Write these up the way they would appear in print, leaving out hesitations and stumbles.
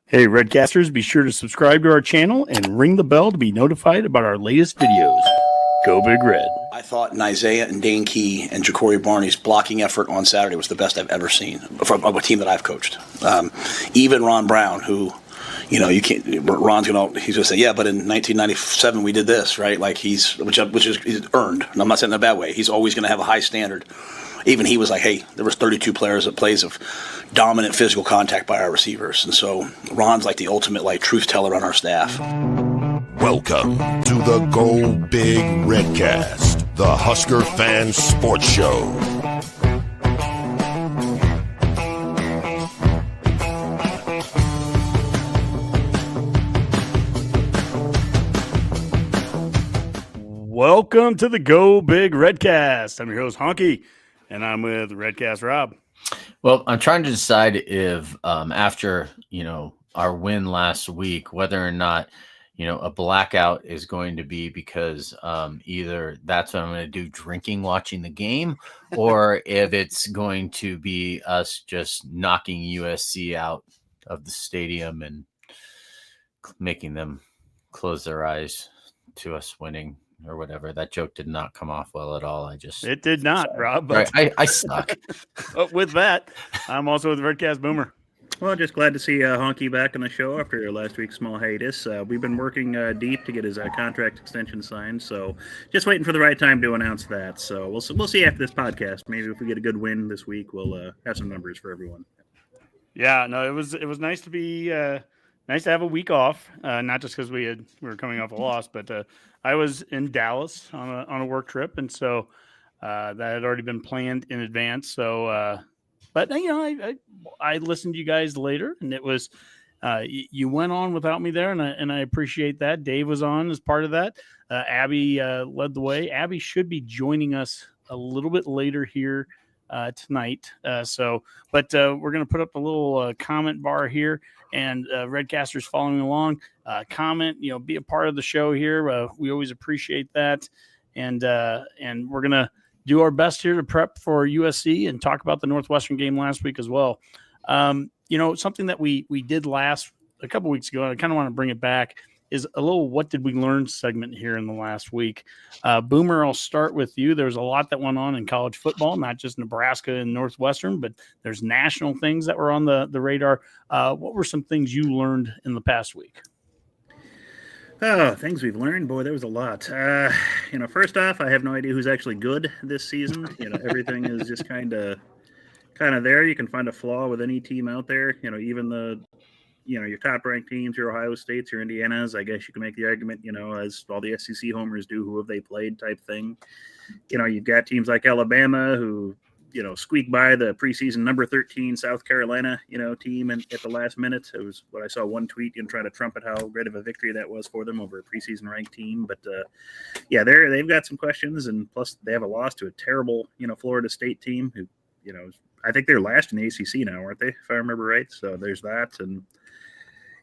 Hey, Redcasters, be sure to subscribe to our channel and ring the bell to be notified about our latest videos. Go Big Red. I thought Isaiah and Dane Key and Ja'Cory Barney's blocking effort on Saturday was the best I've ever seen from a team that I've coached. Even Ron Brown, who, you can't. He's gonna say, yeah, but in 1997 we did this, right? Like he's earned. And I'm not saying in a bad way. He's always going to have a high standard. Even he was like, hey, there was 32 plays of dominant physical contact by our receivers, and so Ron's like the ultimate truth teller on our staff. Welcome to the Go Big Redcast, the Husker Fan Sports Show. Welcome to the Go Big Redcast. I'm your host, Honky, and I'm with Redcast Rob. Well, I'm trying to decide if after, our win last week, whether or not, a blackout is going to be because either that's what I'm going to do drinking, watching the game, or if it's going to be us just knocking USC out of the stadium and making them close their eyes to us winning or whatever. That joke did not come off well at all. It did not, Rob. But I suck. But with that, I'm also with Redcast Boomer. Well, just glad to see Honky back on the show after last week's small hiatus. We've been working deep to get his contract extension signed, so just waiting for the right time to announce that. So we'll see after this podcast. Maybe if we get a good win this week, we'll have some numbers for everyone. Yeah, no, it was nice to be nice to have a week off. Not just because we were coming off a loss, but I was in Dallas on a work trip, and so that had already been planned in advance. So. But, I listened to you guys later, and it was you went on without me there, and I appreciate that. Dave was on as part of that. Abby led the way. Abby should be joining us a little bit later here tonight. But we're going to put up a little comment bar here, and Redcasters following along. Comment, be a part of the show here. We always appreciate that, and we're going to do our best here to prep for USC and talk about the Northwestern game last week as well. Something that we did a couple weeks ago, and I kind of want to bring it back, is a little what did we learn segment here in the last week. Boomer, I'll start with you. There's a lot that went on in college football, not just Nebraska and Northwestern, but there's national things that were on the radar. What were some things you learned in the past week? Oh, things we've learned. Boy, there was a lot. First off, I have no idea who's actually good this season. Everything is just kind of there. You can find a flaw with any team out there. Even your top-ranked teams, your Ohio States, your Indianas. I guess you can make the argument, as all the SEC homers do, who have they played type thing. You've got teams like Alabama who, squeak by the preseason number 13 South Carolina, team at the last minute. It was what I saw one tweet trying to trumpet how great of a victory that was for them over a preseason ranked team. But they've got some questions, and plus they have a loss to a terrible, Florida State team who, I think they're last in the ACC now, aren't they? If I remember right. So there's that. And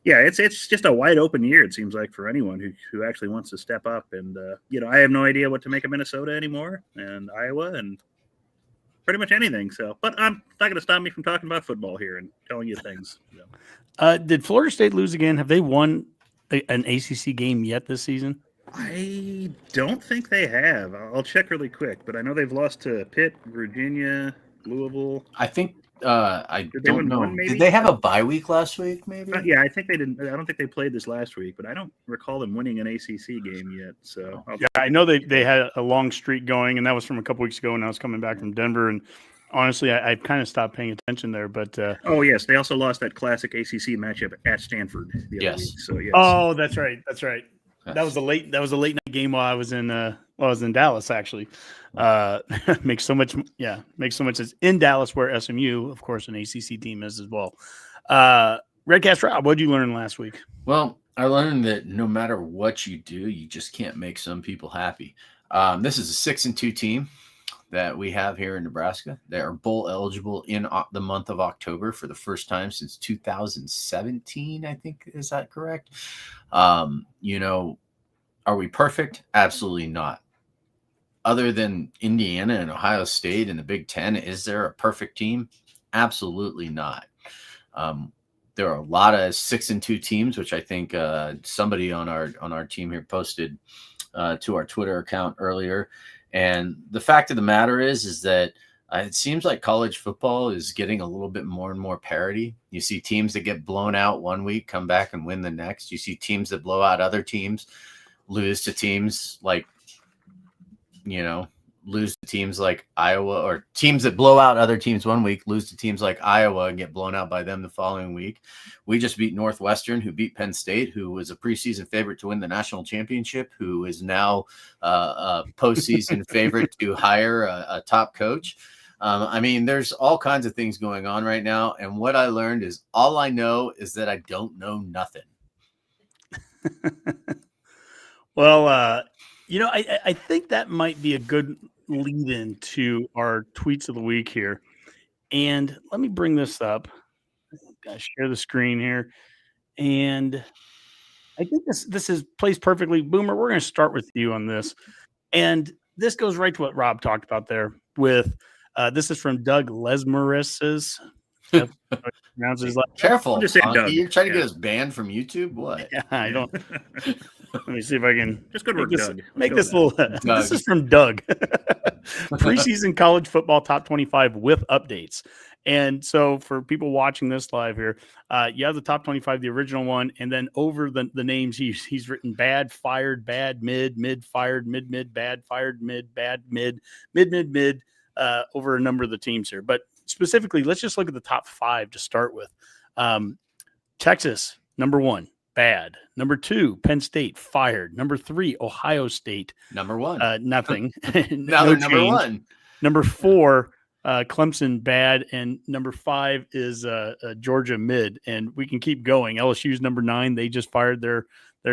yeah, it's just a wide open year, it seems like, for anyone who actually wants to step up. And, I have no idea what to make of Minnesota anymore, and Iowa, and pretty much anything. So, but I'm not going to stop me from talking about football here and telling you things. Did Florida State lose again? Have they won an ACC game yet this season? I don't think they have. I'll check really quick, but I know they've lost to Pitt, Virginia, Louisville. I think I don't know. Did they have a bye week last week? Maybe. Yeah, I think they didn't. I don't think they played this last week, but I don't recall them winning an ACC game yet. So I know they had a long streak going, and that was from a couple weeks ago. And I was coming back from Denver, and honestly, I kind of stopped paying attention there. But oh yes, they also lost that classic ACC matchup at Stanford the other week. So yes. Oh, that's right. That's right. That was a late night game while I was in Dallas, actually. Makes so much sense in Dallas, where SMU, of course, an ACC team is as well. Redcast Rob, what did you learn last week? Well, I learned that no matter what you do, you just can't make some people happy. This is a 6-2 team that we have here in Nebraska. They are bowl eligible in the month of October for the first time since 2017, I think. Is that correct? Are we perfect? Absolutely not. Other than Indiana and Ohio State and the Big Ten, is there a perfect team? Absolutely not. there are a lot of 6-2 teams, which I think somebody on our team here posted to our Twitter account earlier. And the fact of the matter is that it seems like college football is getting a little bit more and more parity. You see teams that get blown out one week, come back and win the next. You see teams that blow out other teams, lose to teams like, lose to teams like Iowa, or teams that blow out other teams one week, lose to teams like Iowa and get blown out by them the following week. We just beat Northwestern, who beat Penn State, who was a preseason favorite to win the national championship, who is now a postseason favorite to hire a top coach. I mean, there's all kinds of things going on right now. And what I learned is all I know is that I don't know nothing. Well, I think that might be a good lead in to our tweets of the week here. And let me bring this up. I share the screen here. And I think this plays perfectly. Boomer, we're going to start with you on this. And this goes right to what Rob talked about there with this is from Doug Lesmeris's. Careful. Just say Doug. You're trying to get us banned from YouTube? What? Yeah, I don't. Let me see if I can just good work, Doug. Make this little. This is from Doug. Preseason college football top 25 with updates. And so for people watching this live here, you have the top 25, the original one, and then over the names, he's written bad, fired, bad, mid, fired, mid, bad, fired, mid, bad, mid, over a number of the teams here. But specifically, let's just look at the top 5 to start with. Texas, number 1, bad. Number 2, Penn State, fired. Number 3, Ohio State. Number 1. Nothing. Now they're number 1. Number 4, Clemson, bad. And number 5 is Georgia, mid. And we can keep going. LSU's number 9. They just fired their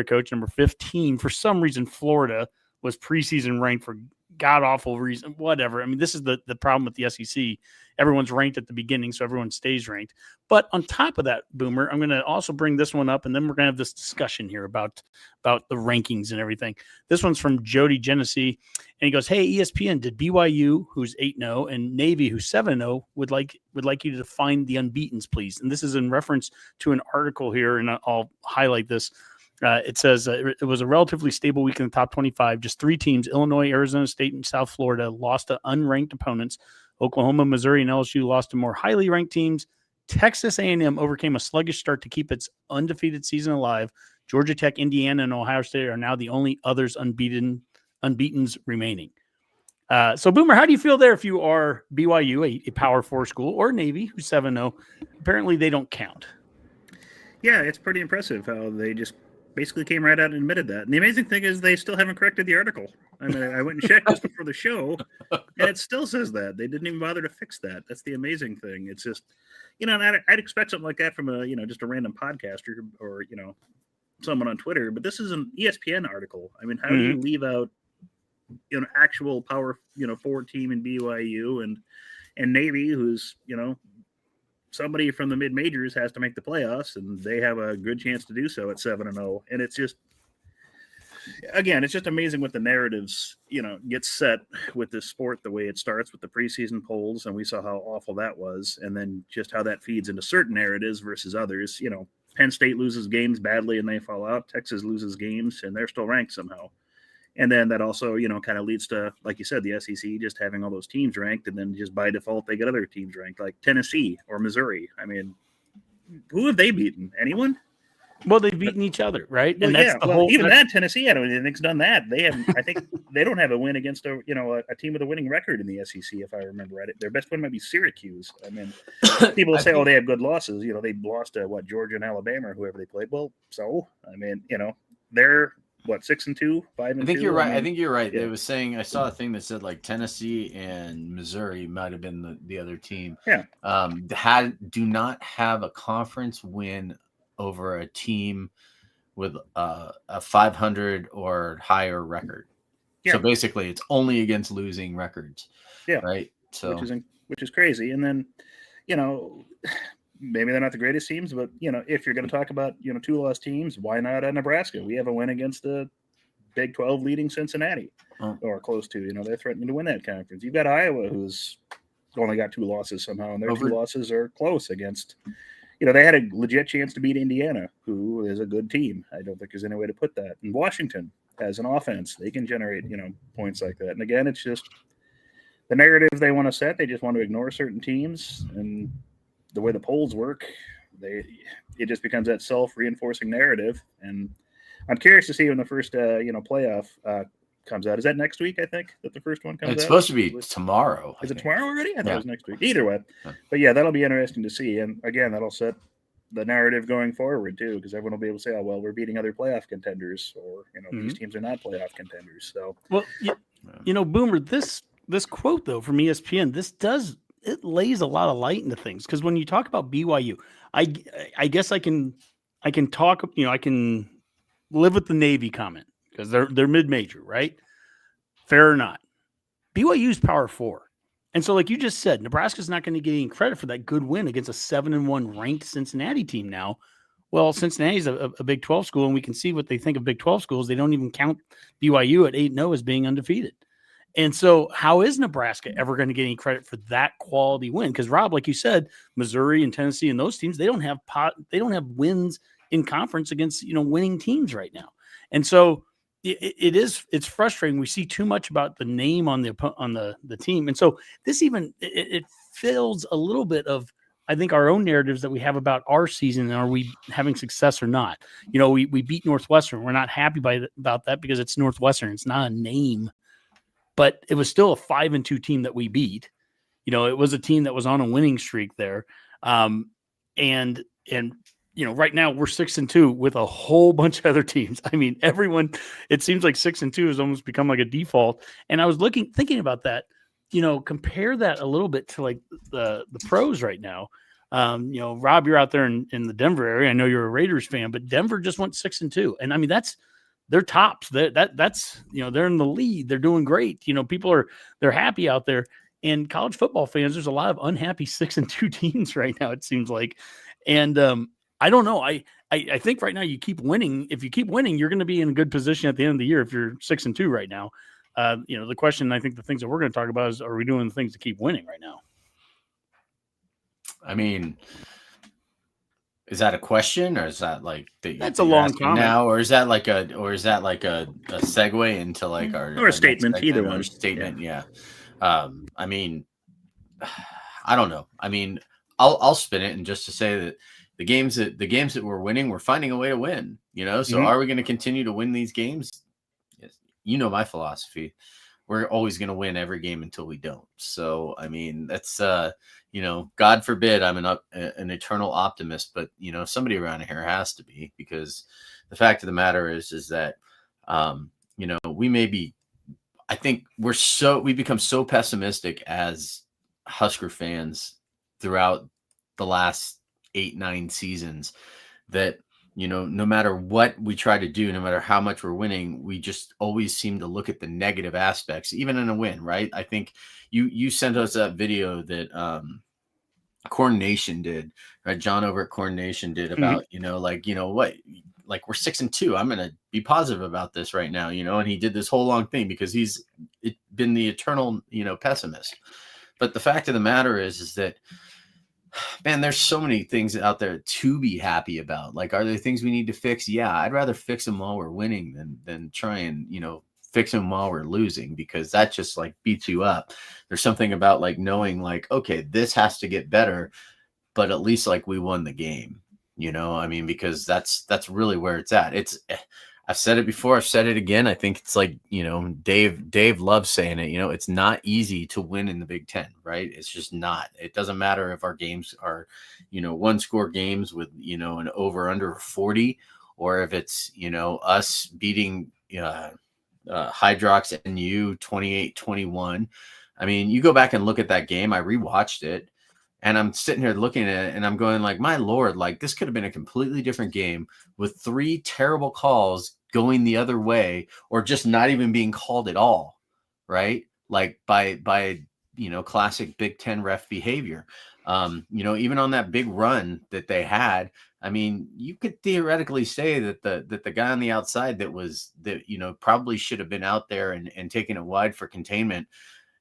coach. Number 15, for some reason, Florida was preseason ranked for god-awful reason, whatever. I mean, this is the problem with the SEC. Everyone's ranked at the beginning, so everyone stays ranked. But on top of that, Boomer, I'm going to also bring this one up, and then we're going to have this discussion here about the rankings and everything. This one's from Jody Genesee, and he goes, hey, ESPN, did BYU, who's 8-0, and Navy, who's 7-0, would like you to define the unbeatens, please? And this is in reference to an article here, and I'll highlight this. It says it was a relatively stable week in the top 25. Just 3 teams, Illinois, Arizona State, and South Florida, lost to unranked opponents. Oklahoma, Missouri, and LSU lost to more highly ranked teams. Texas A&M overcame a sluggish start to keep its undefeated season alive. Georgia Tech, Indiana, and Ohio State are now the only others unbeatens remaining. So, Boomer, how do you feel there if you are BYU, a Power 4 school, or Navy, who's 7-0? Apparently, they don't count. Yeah, it's pretty impressive how they just basically came right out and admitted that. And the amazing thing is they still haven't corrected the article. I mean, I went and checked just before the show, and it still says that. They didn't even bother to fix that. That's the amazing thing. It's just, and I'd expect something like that from just a random podcaster or, someone on Twitter. But this is an ESPN article. I mean, how do you leave out, actual Power, 4 team in BYU and Navy, who's, somebody from the mid-majors has to make the playoffs, and they have a good chance to do so at 7-0. And it's just, again, it's just amazing what the narratives, get set with this sport, the way it starts with the preseason polls, and we saw how awful that was, and then just how that feeds into certain narratives versus others. Penn State loses games badly and they fall out. Texas loses games and they're still ranked somehow. And then that also, kind of leads to, like you said, the SEC just having all those teams ranked, and then just by default they get other teams ranked, like Tennessee or Missouri. I mean, who have they beaten? Anyone? Well, they've beaten each other, right? Well, and that's the whole. Even that Tennessee, I don't think's done that. They have, I think, they don't have a win against a team with a winning record in the SEC, if I remember right. Their best win might be Syracuse. I mean, people say, they have good losses. They lost to Georgia and Alabama or whoever they played. Well, so I mean, they're. 6-2, 5-2? I think you're right. I think you're right. Yeah. They was saying, I saw a thing that said like Tennessee and Missouri might have been the other team. Yeah. Do not have a conference win over a team with a 500 or higher record. Yeah. So basically, it's only against losing records. Yeah. Right. So which is crazy. And then, maybe they're not the greatest teams, but if you're going to talk about 2 lost teams, why not Nebraska? We have a win against the Big 12 leading Cincinnati, or close to. They're threatening to win that conference. You've got Iowa, who's only got 2 losses somehow, and their 2 losses are close against they had a legit chance to beat Indiana, who is a good team. I don't think there's any way to put that. And Washington has an offense. They can generate, points like that. And again, it's just the narrative they want to set. They just want to ignore certain teams. And the way the polls work, it just becomes that self-reinforcing narrative. And I'm curious to see when the first, playoff comes out. Is that next week, I think, that the first one comes out? It's supposed to be tomorrow. Is it tomorrow already? I thought it was next week. Either way. But yeah, that'll be interesting to see. And again, that'll set the narrative going forward too, because everyone will be able to say, oh, well, we're beating other playoff contenders, or, these teams are not playoff contenders. So, well, Boomer, this quote though from ESPN, it lays a lot of light into things. Because when you talk about BYU, I guess I can talk, I can live with the Navy comment because they're mid-major, right? Fair or not. BYU's Power 4. And so, like you just said, Nebraska's not going to get any credit for that good win against a 7-1 ranked Cincinnati team now. Well, Cincinnati's a Big 12 school, and we can see what they think of Big 12 schools. They don't even count BYU at 8-0 as being undefeated. And so how is Nebraska ever going to get any credit for that quality win? Because, Rob, like you said, Missouri and Tennessee and those teams, they don't have wins in conference against, winning teams right now. And so it's frustrating. We see too much about the name on the team. And so this it fills a little bit of, I think, our own narratives that we have about our season and are we having success or not. We beat Northwestern. We're not happy about that because it's Northwestern. It's not a name, but it was still a 5-2 team that we beat. It was a team that was on a winning streak there. And right now we're 6-2 with a whole bunch of other teams. I mean, everyone, it seems like 6-2 has almost become like a default. And I was thinking about that, compare that a little bit to like the pros right now. Rob, you're out there in the Denver area. I know you're a Raiders fan, but Denver just went 6-2. And I mean, they're tops. That's they're in the lead. They're doing great. People they're happy out there. And college football fans, there's a lot of unhappy 6-2 teams right now, it seems like. And I don't know. I think right now you keep winning. If you keep winning, you're going to be in a good position at the end of the year if you're 6-2 right now. The question, I think the things that we're going to talk about is, are we doing the things to keep winning right now? I mean, is that a question, or is that like that's a long comment now, or is that like a segue into like our statement? Either one. Statement, yeah. I mean, I don't know. I mean, I'll spin it and just to say that the games that we're winning, we're finding a way to win. So are we going to continue to win these games? Yes. My philosophy. We're always going to win every game until we don't. So I mean, that's God forbid I'm an eternal optimist, but somebody around here has to be, because the fact of the matter is that we may be. I think we become so pessimistic as Husker fans throughout the last 8-9 seasons that no matter what we try to do, no matter how much we're winning, we just always seem to look at the negative aspects, even in a win, right? I think you sent us that video that Corn Nation did, right? John over at Corn Nation did about like we're 6-2. I'm going to be positive about this right now, and he did this whole long thing because he's been the eternal, pessimist. But the fact of the matter is that, man, there's so many things out there to be happy about. Like, are there things we need to fix? Yeah, I'd rather fix them while we're winning than try and, fix them while we're losing, because that just like beats you up. There's something about like knowing like, okay, this has to get better, but at least like we won the game. I mean, because that's really where it's at. I've said it before. I've said it again. I think it's like, Dave loves saying it, it's not easy to win in the Big Ten, right? It's just not. It doesn't matter if our games are, 1-score games with, an over under 40, or if it's, us beating Hydrox NU 28-21. I mean, you go back and look at that game. I rewatched it. And I'm sitting here looking at it and I'm going like, my Lord, like this could have been a completely different game with 3 terrible calls going the other way, or just not even being called at all. Right. Like by classic Big Ten ref behavior. Even on that big run that they had, I mean, you could theoretically say that the guy on the outside that probably should have been out there and taking it wide for containment,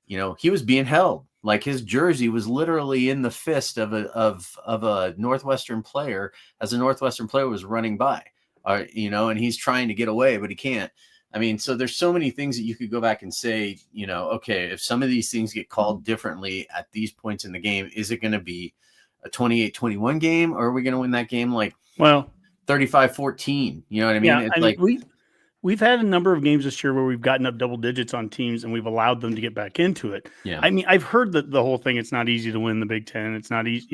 he was being held. Like his jersey was literally in the fist of a Northwestern player as a Northwestern player was running by, and he's trying to get away, but he can't. I mean, so there's so many things that you could go back and say, okay, if some of these things get called differently at these points in the game, is it going to be a 28-21 game, or are we going to win that game 35-14? You know what I mean? Yeah, It's we've had a number of games this year where we've gotten up double digits on teams and we've allowed them to get back into it. Yeah. I mean, I've heard that the whole thing, it's not easy to win the Big Ten. It's not easy,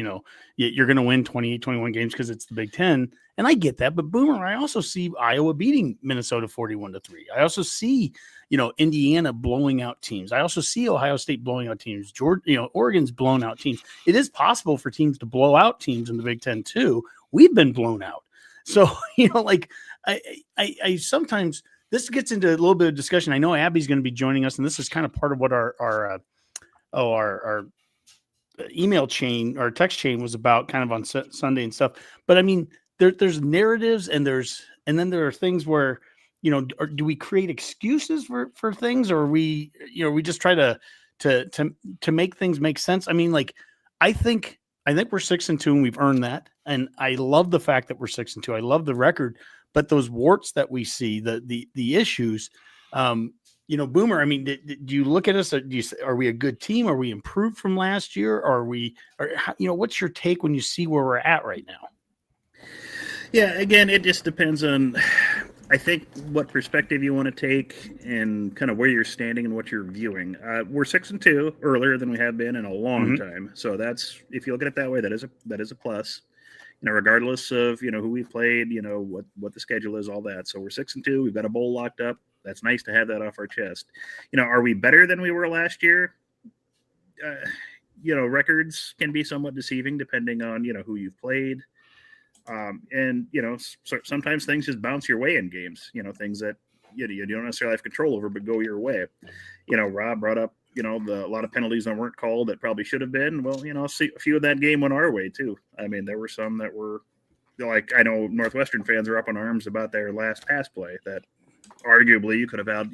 you're going to win 28-21 games because it's the Big Ten. And I get that. But Boomer, I also see Iowa beating Minnesota 41-3. I also see, Indiana blowing out teams. I also see Ohio State blowing out teams. Oregon's blown out teams. It is possible for teams to blow out teams in the Big Ten too. We've been blown out. So, I sometimes this gets into a little bit of discussion. I know Abby's going to be joining us, and this is kind of part of what our email chain, our text chain was about, kind of on Sunday and stuff. But I mean, there's narratives, and then there are things where, do we create excuses for things, or we just try to make things make sense? I mean, I think we're 6-2 and we've earned that. And I love the fact that we're 6-2. I love the record, but those warts that we see, the issues, Boomer, I mean, do you look at us? Are we a good team? Are we improved from last year? What's your take when you see where we're at right now? Yeah, again, it just depends on, I think, what perspective you want to take and kind of where you're standing and what you're viewing. We're 6-2 earlier than we have been in a long time. So that's, if you look at it that way, that is a plus. Regardless of who we played, what the schedule is, all that. So we're 6-2. We've got a bowl locked up. That's nice to have that off our chest. Are we better than we were last year? Records can be somewhat deceiving depending on who you've played. Sometimes things just bounce your way in games, things that you don't necessarily have control over, but go your way. Rob brought up, a lot of penalties that weren't called that probably should have been. Well, a few of that game went our way too. I mean, there were some that were I know Northwestern fans are up in arms about their last pass play that arguably you could have had,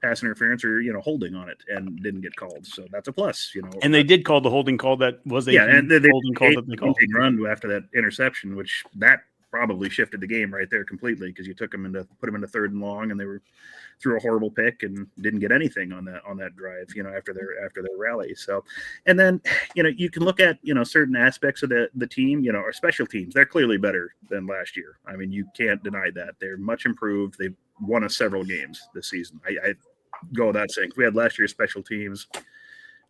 pass interference or, holding on it and didn't get called. So that's a plus, And they did call the holding call that was and they holding call that they called. Run after that interception, which that probably shifted the game right there completely, because you put them into 3rd and long, and they were threw a horrible pick and didn't get anything on that drive, after their rally. So, and then, you can look at, certain aspects of the team, our special teams, they're clearly better than last year. I mean, you can't deny that. They're much improved. They've won us several games this season. I go without saying, if we had last year's special teams,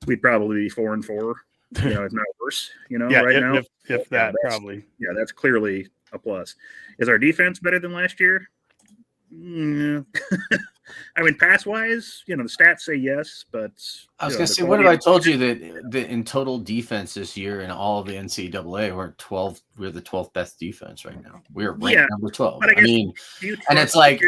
we'd probably be 4-4, if not worse, right now. If that, probably. Yeah, that's clearly a plus. Is our defense better than last year? I mean, pass-wise, the stats say yes, but... I was going to say, what if I told you that in total defense this year in all of the NCAA, we're the 12th best defense right now. We're ranked number 12. I mean, and it's like,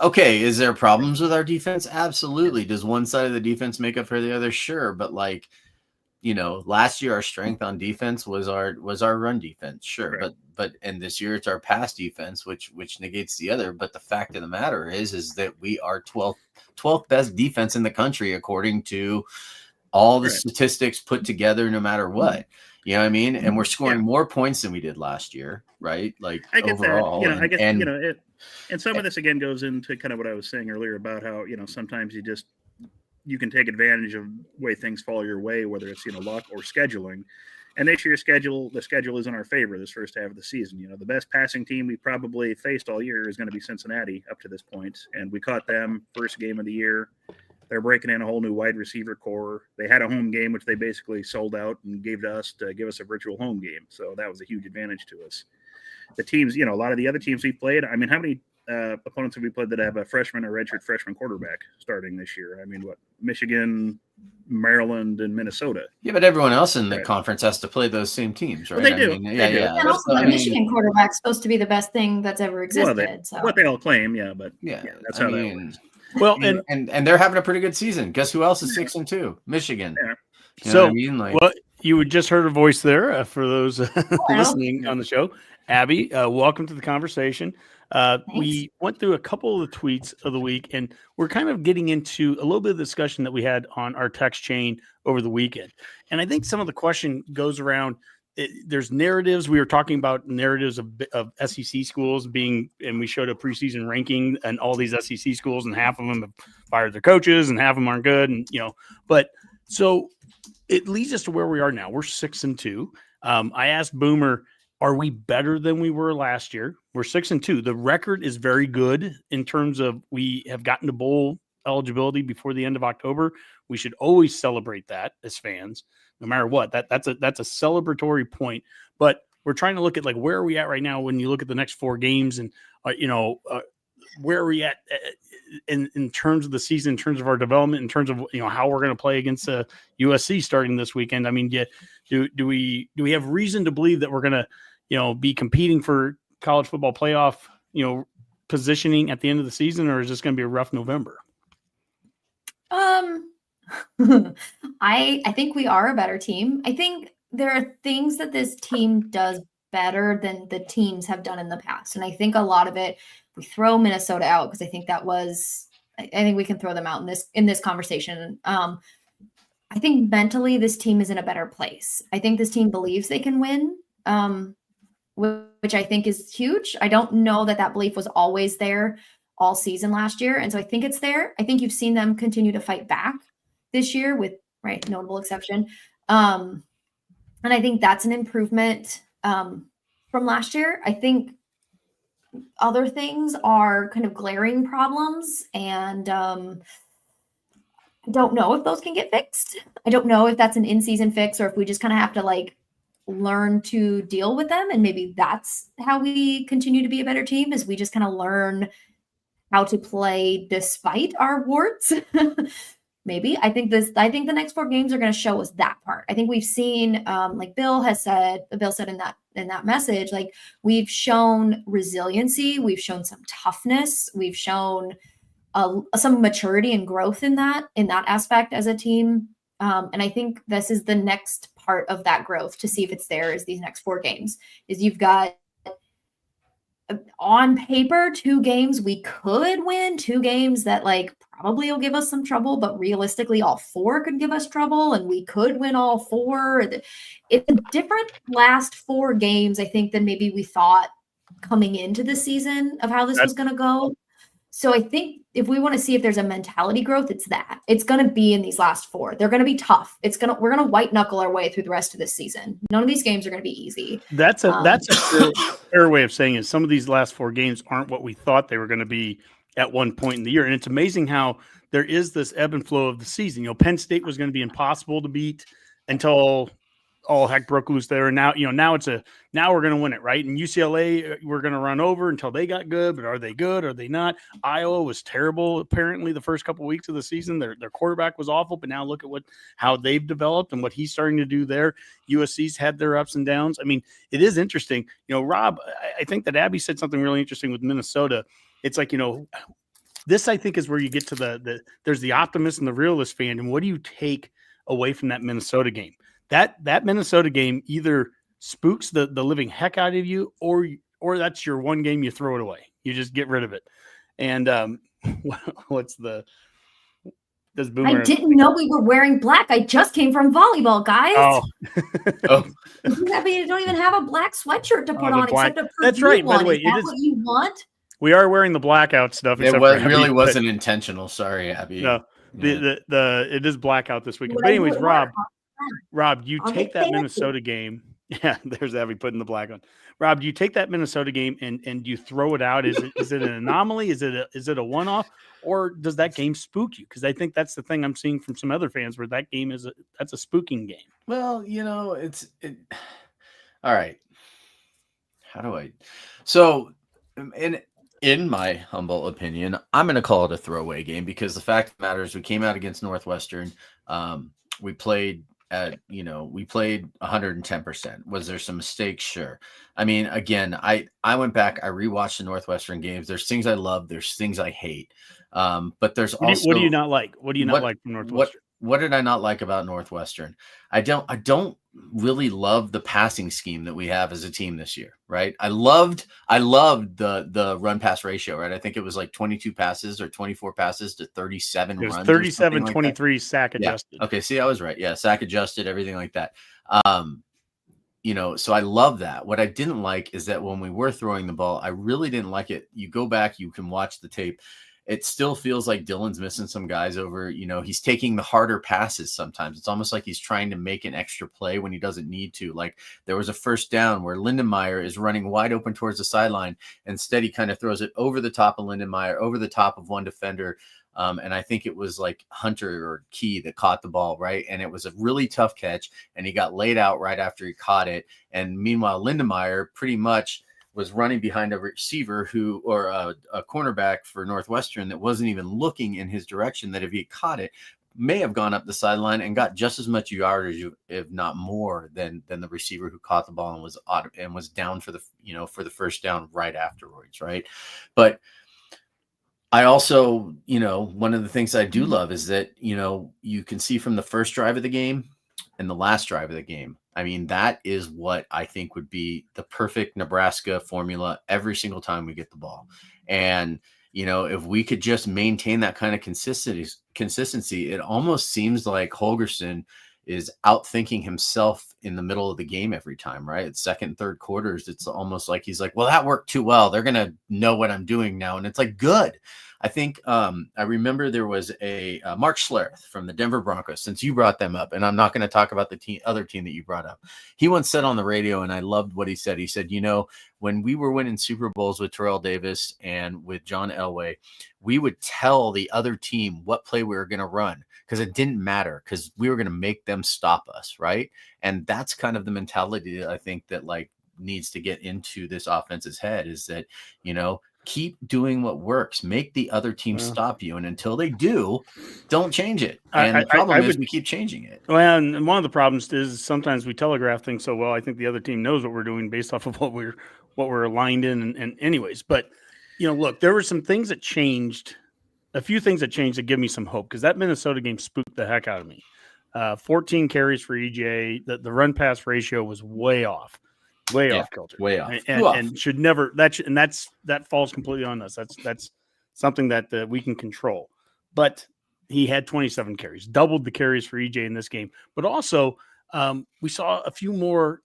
okay, is there problems with our defense? Absolutely. Does one side of the defense make up for the other? Sure. But last year our strength on defense was our run defense. Sure. Right. But this year it's our pass defense, which negates the other. But the fact of the matter is that we are 12th best defense in the country, according to all the statistics put together, no matter what. You know what I mean? And we're scoring more points than we did last year, right? I get overall. That. I guess, and some of this again goes into kind of what I was saying earlier about how, sometimes you can take advantage of the way things fall your way, whether it's, luck or scheduling. And this year's the schedule is in our favor this first half of the season. The best passing team we probably faced all year is going to be Cincinnati up to this point. And we caught them first game of the year. They're breaking in a whole new wide receiver core. They had a home game, which they basically sold out and gave to us to give us a virtual home game. So that was a huge advantage to us. The teams, a lot of the other teams we played, I mean, how many opponents have we played that have a freshman or redshirt freshman quarterback starting this year? I mean, Michigan, Maryland, and Minnesota. Yeah, but everyone else in the conference has to play those same teams, right? Well, they do. And also, the Michigan quarterback's supposed to be the best thing that's ever existed. What they all claim, but that's how that works. Well, and they're having a pretty good season. Guess who else is 6-2? Michigan. Yeah. You know what I mean? Well, you just heard a voice there for those listening on the show. Abby, welcome to the conversation. We went through a couple of the tweets of the week, and we're kind of getting into a little bit of discussion that we had on our text chain over the weekend. And I think some of the question goes around, there's narratives. We were talking about narratives of SEC schools being, and we showed a preseason ranking and all these SEC schools, and half of them have fired their coaches and half of them aren't good. And, but so it leads us to where we are now. We're 6-2. I asked Boomer, are we better than we were last year? We're 6-2. The record is very good in terms of we have gotten to bowl eligibility before the end of October. We should always celebrate that as fans, no matter what. That's a celebratory point. But we're trying to look at, like, where are we at right now when you look at the next 4 games, and where are we at in terms of the season, in terms of our development, in terms of how we're going to play against USC starting this weekend. I mean, do we have reason to believe that we're going to be competing for college football playoff positioning at the end of the season, or is this going to be a rough November? I think we are a better team. I think there are things that this team does better than the teams have done in the past. And I think a lot of it, we throw Minnesota out because I think I think we can throw them out in this conversation. I think mentally this team is in a better place. I think this team believes they can win, which I think is huge. I don't know that belief was always there all season last year. And so I think it's there. I think you've seen them continue to fight back this year with notable exception. And I think that's an improvement from last year. I think other things are kind of glaring problems, and I don't know if those can get fixed. I don't know if that's an in-season fix or if we just kind of have to learn to deal with them. And maybe that's how we continue to be a better team, is we just kind of learn how to play despite our warts. Maybe. I think the next 4 games are going to show us that part. I think we've seen, like Bill said in that message, we've shown resiliency, we've shown some toughness, we've shown some maturity and growth in that aspect as a team. And I think this is the next part of that growth, to see if it's there, is these next 4 games. Is you've got, on paper, 2 games we could win, 2 games that probably will give us some trouble, but realistically all 4 could give us trouble, and we could win all 4. It's a different last 4 games, I think, than maybe we thought coming into the season of how this was going to go. So I think if we want to see if there's a mentality growth, it's that. It's going to be in these last 4. They're going to be tough. We're going to white knuckle our way through the rest of this season. None of these games are going to be easy. That's a fair way of saying it. Some of these last 4 games aren't what we thought they were going to be at one point in the year. And it's amazing how there is this ebb and flow of the season. Penn State was going to be impossible to beat until all heck broke loose there. And now, now we're going to win it, right? And UCLA, we're going to run over until they got good, but are they good? Are they not? Iowa was terrible, apparently, the first couple of weeks of the season. Their quarterback was awful, but now look at how they've developed and what he's starting to do there. USC's had their ups and downs. I mean, it is interesting. Rob, I think that Abby said something really interesting with Minnesota. It's this, I think, is where you get to there's the optimist and the realist fan. And what do you take away from that Minnesota game? That Minnesota game either spooks the living heck out of you, or that's your one game you throw it away. You just get rid of it. And does Boomer? I didn't know we were wearing black. I just came from volleyball, guys. Oh. You don't even have a black sweatshirt to put on except a That's right. one. By the way, is that what you want? We are wearing the blackout stuff. It really wasn't intentional. Sorry, Abby. No, it is blackout this weekend. But anyways, Rob, you take that Minnesota game. Yeah, there's Abby putting the black on. Rob, do you take that Minnesota game and you throw it out? Is it an anomaly? Is it a one-off, or does that game spook you? Because I think that's the thing I'm seeing from some other fans, where that game that's a spooking game. Well, all right. How do I? So, in my humble opinion, I'm going to call it a throwaway game, because the fact of the matter is we came out against Northwestern. We played at, we played 110%. Was there some mistakes? Sure. I mean, again, I went back, I rewatched the Northwestern games. There's things I love. There's things I hate. But there's also, what do you not like? What do you not like from Northwestern? What did I not like about Northwestern? I don't really love the passing scheme that we have as a team this year, right? I loved the run pass ratio, right? I think it was like 22 passes or 24 passes to 37 It was runs. 37-23 sack adjusted. Okay, see, I was right. Yeah, sack adjusted, everything like that. So I love that. What I didn't like is that when we were throwing the ball, I really didn't like it. You go back, you can watch the tape. It still feels like Dylan's missing some guys over. He's taking the harder passes sometimes. It's almost like he's trying to make an extra play when he doesn't need to. Like there was a first down where Lindenmeyer is running wide open towards the sideline. Instead, he kind of throws it over the top of Lindenmeyer, over the top of one defender. And I think it was like Hunter or Key that caught the ball, right? And it was a really tough catch, and he got laid out right after he caught it. And meanwhile, Lindenmeyer pretty much was running behind a receiver or a cornerback for Northwestern that wasn't even looking in his direction, that if he caught it, may have gone up the sideline and got just as much yardage, if not more, than the receiver who caught the ball and was down for the first down right afterwards, right? But I also, one of the things I do love is that, you can see from the first drive of the game and the last drive of the game. I mean, that is what I think would be the perfect Nebraska formula every single time we get the ball. And, if we could just maintain that kind of consistency, it almost seems like Holgorsen is outthinking himself in the middle of the game every time, right? It's second and third quarters. It's almost like he's like, well, that worked too well. They're going to know what I'm doing now. And it's like, good. I think I remember there was a Mark Schlereth from the Denver Broncos, since you brought them up, and I'm not going to talk about the other team that you brought up. He once said on the radio, and I loved what he said. He said, when we were winning Super Bowls with Terrell Davis and with John Elway, we would tell the other team what play we were going to run because it didn't matter, because we were going to make them stop us, right? And that's kind of the mentality that I think that needs to get into this offense's head, is that, keep doing what works. Make the other team stop you. And until they do, don't change it. And the problem is we keep changing it. Well, and one of the problems is sometimes we telegraph things so well. I think the other team knows what we're doing based off of what we're aligned in. And anyways, but, look, there were some things that changed, a few things that changed that give me some hope, because that Minnesota game spooked the heck out of me. 14 carries for EJ. The run pass ratio was way off. Off kilter, way off, and should never. That falls completely on us. That's something that we can control. But he had 27 carries, doubled the carries for EJ in this game. But also, we saw a few more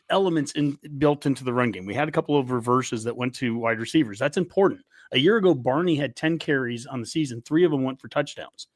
elements built into the run game. We had a couple of reverses that went to wide receivers. That's important. A year ago, Barney had 10 carries on the season. 3 of them went for touchdowns.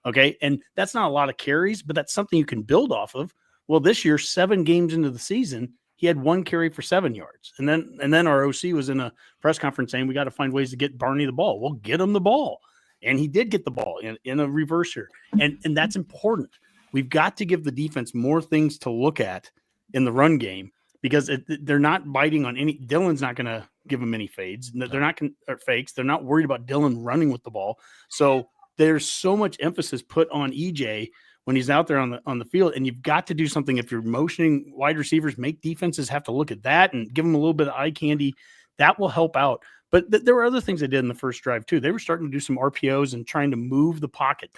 Okay, and that's not a lot of carries, but that's something you can build off of. Well, this year, 7 games into the season, he had 1 carry for 7 yards. And then our OC was in a press conference saying we got to find ways to get Barney the ball. Well, get him the ball. And he did get the ball in a reverser. And that's important. We've got to give the defense more things to look at in the run game, because they're not biting on any. Dylan's not going to give them any fades. They're not fakes. They're not worried about Dylan running with the ball. So there's so much emphasis put on EJ when he's out there on the field, and you've got to do something. If you're motioning wide receivers, make defenses have to look at that and give them a little bit of eye candy. That will help out. But there were other things they did in the first drive too. They were starting to do some RPOs and trying to move the pocket.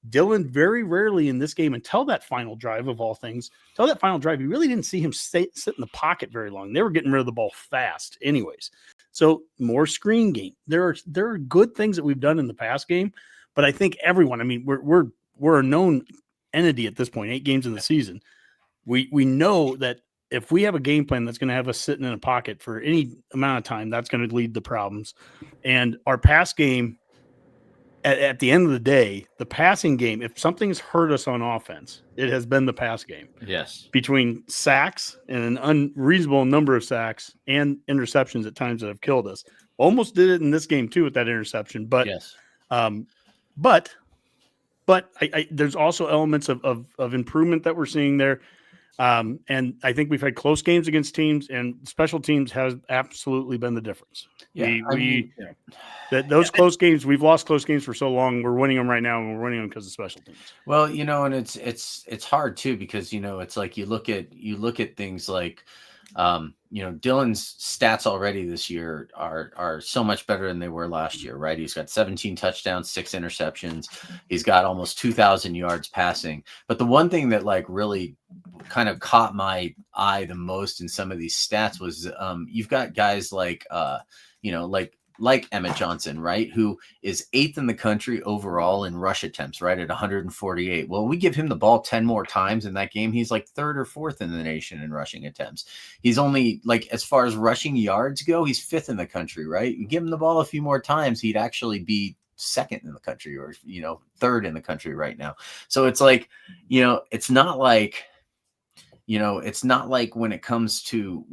Dylan very rarely in this game, until that final drive of all things, you really didn't see him sit in the pocket very long. They were getting rid of the ball fast anyways. So more screen game. There are good things that we've done in the pass game, but I think everyone, we're a known entity at this point, 8 games in the season. We know that if we have a game plan that's going to have us sitting in a pocket for any amount of time, that's going to lead to problems. And our pass game, at the end of the day, the passing game, if something's hurt us on offense, it has been the pass game. Yes. Between sacks and an unreasonable number of sacks and interceptions at times that have killed us. Almost did it in this game too with that interception. But yes. But there's also elements of improvement that we're seeing there. And I think we've had close games against teams, and special teams has absolutely been the difference. Yeah, Those close games, we've lost close games for so long. We're winning them right now, and we're winning them because of special teams. Well, and it's hard too, because, it's like you look at things like, Dylan's stats already this year are so much better than they were last year, right? He's got 17 touchdowns, 6 interceptions. He's got almost 2,000 yards passing. But the one thing that really kind of caught my eye the most in some of these stats was you've got guys like like Emmett Johnson, right, who is 8th in the country overall in rush attempts, right, at 148. Well, we give him the ball 10 more times in that game, he's like 3rd or 4th in the nation in rushing attempts. He's only, like, as far as rushing yards go, he's 5th in the country, right? You give him the ball a few more times, he'd actually be 2nd in the country, or 3rd in the country right now. So it's like, it's not like, it's not like when it comes to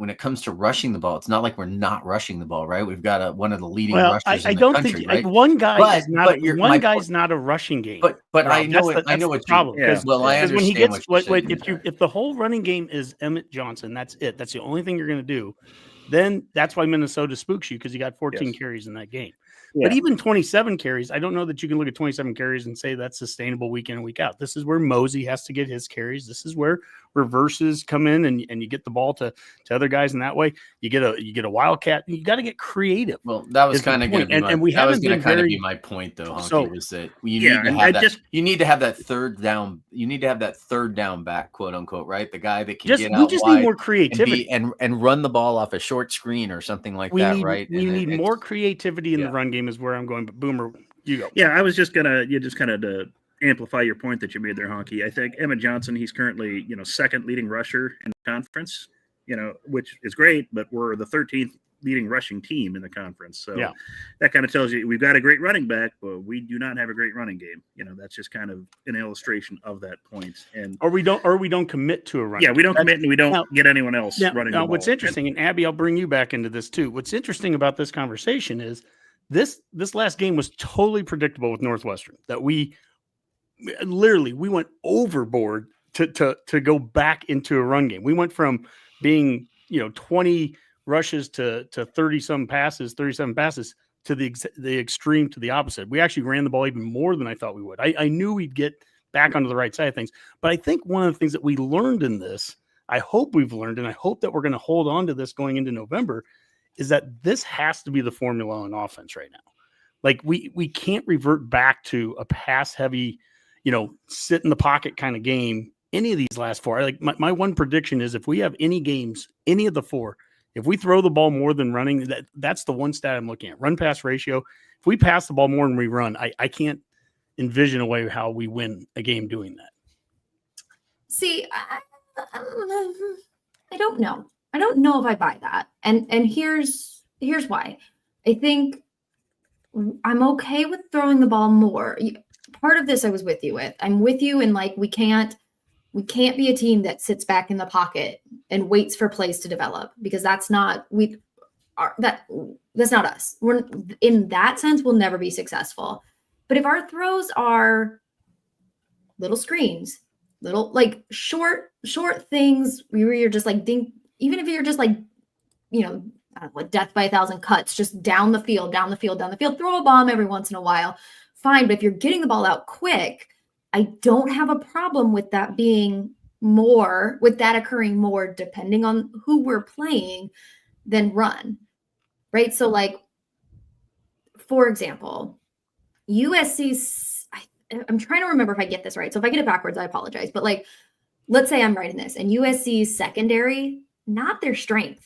rushing the ball, it's not like we're not rushing the ball, right? We've got one of the leading rushers in the country, think right? like one guy is not one guy's not a rushing game. But Rob, I know that's what the problem. Yeah. Well, I understand when he gets what you're saying. if the whole running game is Emmett Johnson, that's it. That's the only thing you're going to do. Then that's why Minnesota spooks you, because he got 14 carries in that game. Yeah. But even 27 carries, I don't know that you can look at 27 carries and say that's sustainable week in and week out. This is where Mosey has to get his carries. This is where reverses come in, and you get the ball to other guys in that way. You get a wildcat. You got to get creative. Well, that was kind of going to be my point, though. Honky, was that you need to have that. You need to have that third down. You need to have that third down back, quote unquote, right? The guy that can get out. We just need more creativity and run the ball off a short screen or something like that, right? We need more creativity in the run game. Is where I'm going. But Boomer, you go. Yeah, I was just gonna to amplify your point that you made there, Honky. I think Emmett Johnson, he's currently 2nd leading rusher in the conference, which is great, but we're the 13th leading rushing team in the conference. So that kind of tells you we've got a great running back, but we do not have a great running game. That's just kind of an illustration of that point. And or we don't commit to a run. Yeah, we don't commit, and we don't get anyone else running the ball. What's interesting, and Abby, I'll bring you back into this too. What's interesting about this conversation is this last game was totally predictable with Northwestern, that we went overboard to go back into a run game. We went from being 20 rushes to 37 passes to the extreme, to the opposite. We actually ran the ball even more than I thought we would. I knew we'd get back onto the right side of things, but I think one of the things that we learned in this, I hope we've learned, and I hope that we're going to hold on to this going into November, is that this has to be the formula on offense right now. Like we can't revert back to a pass heavy, sit in the pocket kind of game any of these last 4. Like my one prediction is, if we have any games, any of the 4, if we throw the ball more than running, that's the one stat I'm looking at. Run pass ratio. If we pass the ball more than we run, I can't envision a way how we win a game doing that. See, I don't know. I don't know if I buy that. And here's why. I think I'm okay with throwing the ball more. Part of this I was with you with. I'm with you in, like, we can't be a team that sits back in the pocket and waits for plays to develop, because that's not us. We're, in that sense, we'll never be successful. But if our throws are little screens, little, like, short things where you're just like ding, even if you're just like, I don't know, death by 1,000 cuts, just down the field, throw a bomb every once in a while, fine. But if you're getting the ball out quick, I don't have a problem with that occurring more, depending on who we're playing, than run, right? So, like, for example, USC's, I'm trying to remember if I get this right. So if I get it backwards, I apologize. But, like, let's say I'm right in this, and USC's secondary, not their strength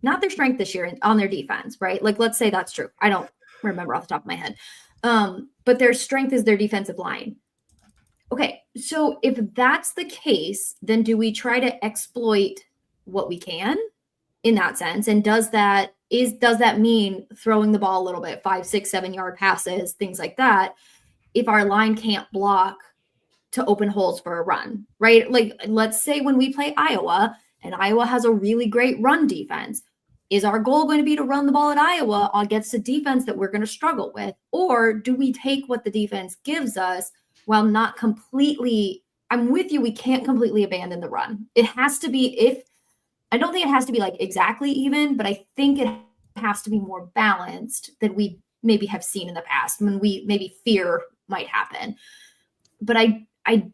this year on their defense, right? Like, let's say that's true. I don't remember off the top of my head. But their strength is their defensive line. Okay, so if that's the case, then do we try to exploit what we can in that sense? And does that mean throwing the ball a little bit, 5, 6, 7 yard passes, things like that, if our line can't block to open holes for a run, right? Like, let's say when we play Iowa, and Iowa has a really great run defense, is our goal going to be to run the ball at Iowa against a defense that we're going to struggle with? Or do we take what the defense gives us while not completely, I'm with you, we can't completely abandon the run. It has to be, I don't think it has to be like exactly even, but I think it has to be more balanced than we maybe have seen in the past when we maybe fear might happen. But I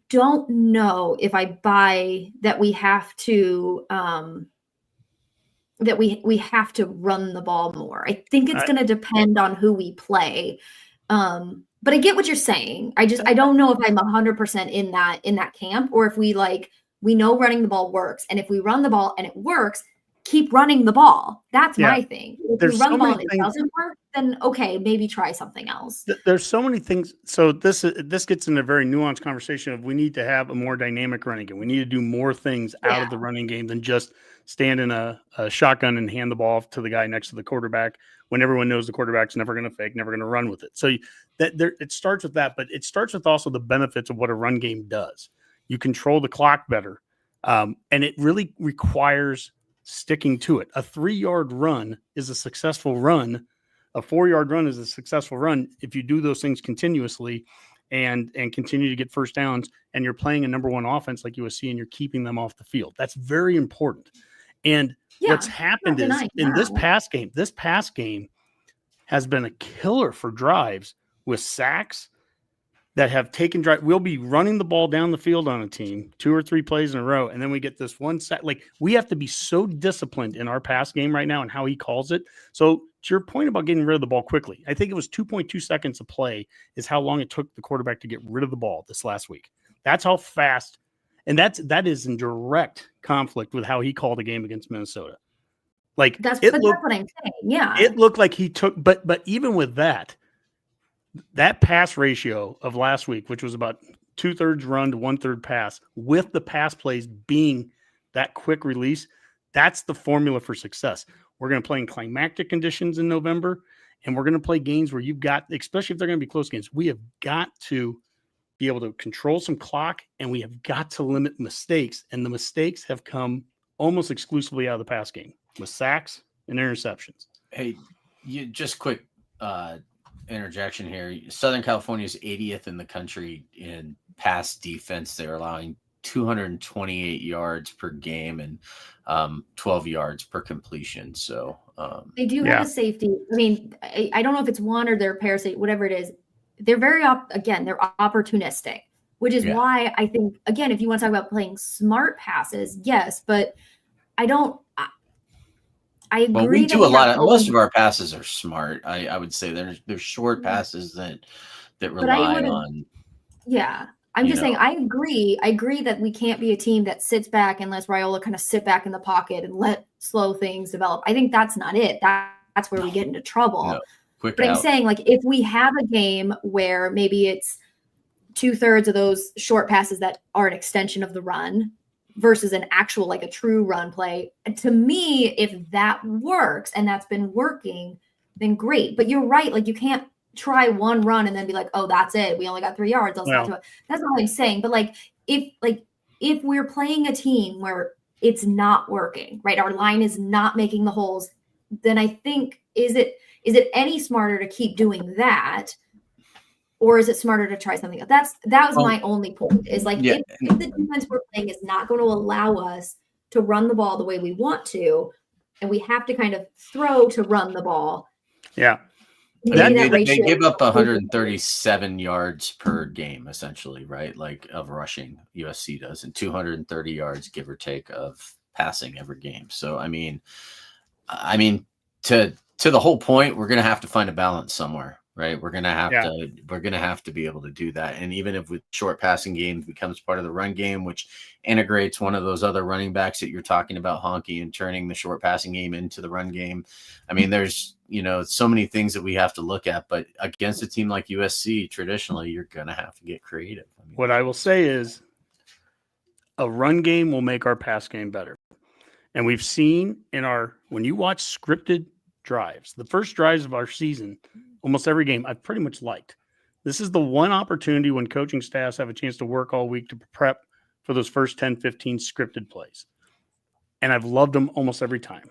don't know if I buy that we have to that we have to run the ball more. I think it's going to depend on who we play. But I get what you're saying. I don't know if I'm 100% in that camp, or if we we know running the ball works. And if we run the ball and it works, keep running the ball. That's my thing. If There's you run so the ball many and it things- doesn't work, then okay, maybe try something else. There's so many things. So this gets into a very nuanced conversation of we need to have a more dynamic running game. We need to do more things out of the running game than just stand in a shotgun and hand the ball off to the guy next to the quarterback when everyone knows the quarterback's never going to fake, never going to run with it. So it starts with that, but it starts with also the benefits of what a run game does. You control the clock better, and it really requires sticking to it. A 3-yard run is a successful run. A 4-yard run is a successful run if you do those things continuously and continue to get first downs, and you're playing a number one offense like USC and you're keeping them off the field. That's very important. And what's happened is in this pass game has been a killer for drives with sacks that have taken drive. We'll be running the ball down the field on a team 2 or 3 plays in a row, and then we get this one sack. Like, we have to be so disciplined in our pass game right now and how he calls it. So to your point about getting rid of the ball quickly, I think it was 2.2 seconds a play is how long it took the quarterback to get rid of the ball this last week. That's how fast, and that is in direct conflict with how he called a game against Minnesota. Like, that's what I'm saying. Yeah, it looked like he took, but even with that pass ratio of last week, which was about 2/3 run to 1/3 pass, with the pass plays being that quick release, that's the formula for success. We're going to play in climactic conditions in November, and we're going to play games where you've got, especially if they're going to be close games, we have got to be able to control some clock, and we have got to limit mistakes. And the mistakes have come almost exclusively out of the pass game with sacks and interceptions. Hey, you just quick interjection here. Southern California is 80th in the country in pass defense. They're allowing 228 yards per game and 12 yards per completion. So they do have a safety. I mean, I don't know if it's one or their parasite, whatever it is. They're very they're opportunistic, which is why I think, again, if you want to talk about playing smart passes, yes, but I don't. I agree. Well, we do a lot of, most of our passes are smart. I would say there's short passes that rely on. Yeah. I'm just saying, I agree that we can't be a team that sits back and lets Raiola kind of sit back in the pocket and let slow things develop. I think that's not it. That's where we get into trouble. No. But I'm saying, like, if we have a game where maybe it's 2/3 of those short passes that are an extension of the run versus an actual, like, a true run play, to me, if that works and that's been working, then great. But you're right. Like, you can't try one run and then be like, oh, that's it. We only got 3 yards. That's not what I'm saying. But if we're playing a team where it's not working, right? Our line is not making the holes, then I think, is it any smarter to keep doing that? Or is it smarter to try something else? That was my only point, is like, if the defense we're playing is not going to allow us to run the ball the way we want to, and we have to kind of throw to run the ball. Yeah. They give up 137 yards per game, essentially, right? Like, of rushing, USC does, and 230 yards, give or take, of passing every game. So, I mean, to the whole point, we're going to have to find a balance somewhere, right? We're going to have to be able to do that. And even if with short passing games becomes part of the run game, which integrates one of those other running backs that you're talking about, Honky, and turning the short passing game into the run game. I mean, there's, so many things that we have to look at, but against a team like USC, traditionally, you're going to have to get creative. What I will say is a run game will make our pass game better. And we've seen when you watch scripted drives, the first drives of our season, almost every game I've pretty much liked. This is the one opportunity when coaching staffs have a chance to work all week to prep for those first 10, 15 scripted plays. And I've loved them almost every time.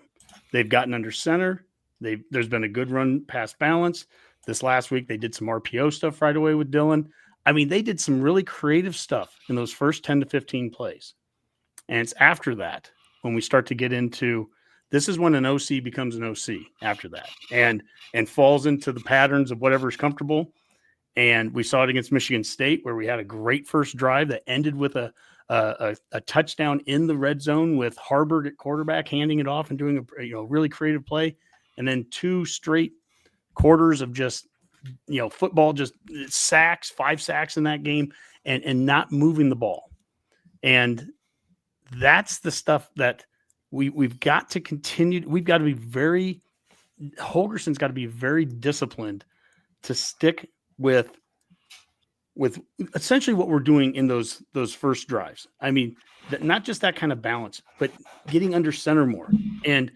They've gotten under center. There's been a good run pass balance. This last week, they did some RPO stuff right away with Dylan. I mean, they did some really creative stuff in those first 10 to 15 plays. And it's after that when we start to get into, this is when an OC becomes an OC after that and falls into the patterns of whatever's comfortable. And we saw it against Michigan State, where we had a great first drive that ended with a touchdown in the red zone with Harbert at quarterback, handing it off and doing a really creative play. And then 2 straight quarters of just, football, just sacks, 5 sacks in that game, and not moving the ball. And that's the stuff that we've got to continue. We've got to be Holgorsen's got to be very disciplined to stick with essentially what we're doing in those first drives. I mean, not just that kind of balance, but getting under center more and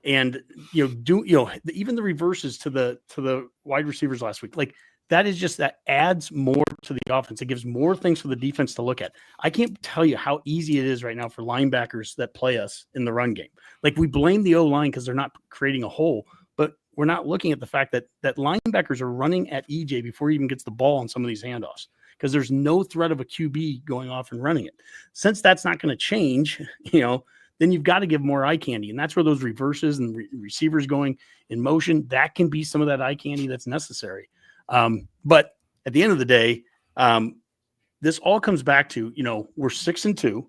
even the reverses to the wide receivers last week. Like that adds more to the offense. It gives more things for the defense to look at. I can't tell you how easy it is right now for linebackers that play us in the run game. Like we blame the O-line because they're not creating a hole, but we're not looking at the fact that linebackers are running at EJ before he even gets the ball on some of these handoffs because there's no threat of a QB going off and running it. Since that's not going to change, then you've got to give more eye candy. And that's where those reverses and receivers going in motion, that can be some of that eye candy that's necessary. But at the end of the day, this all comes back to, we're 6-2.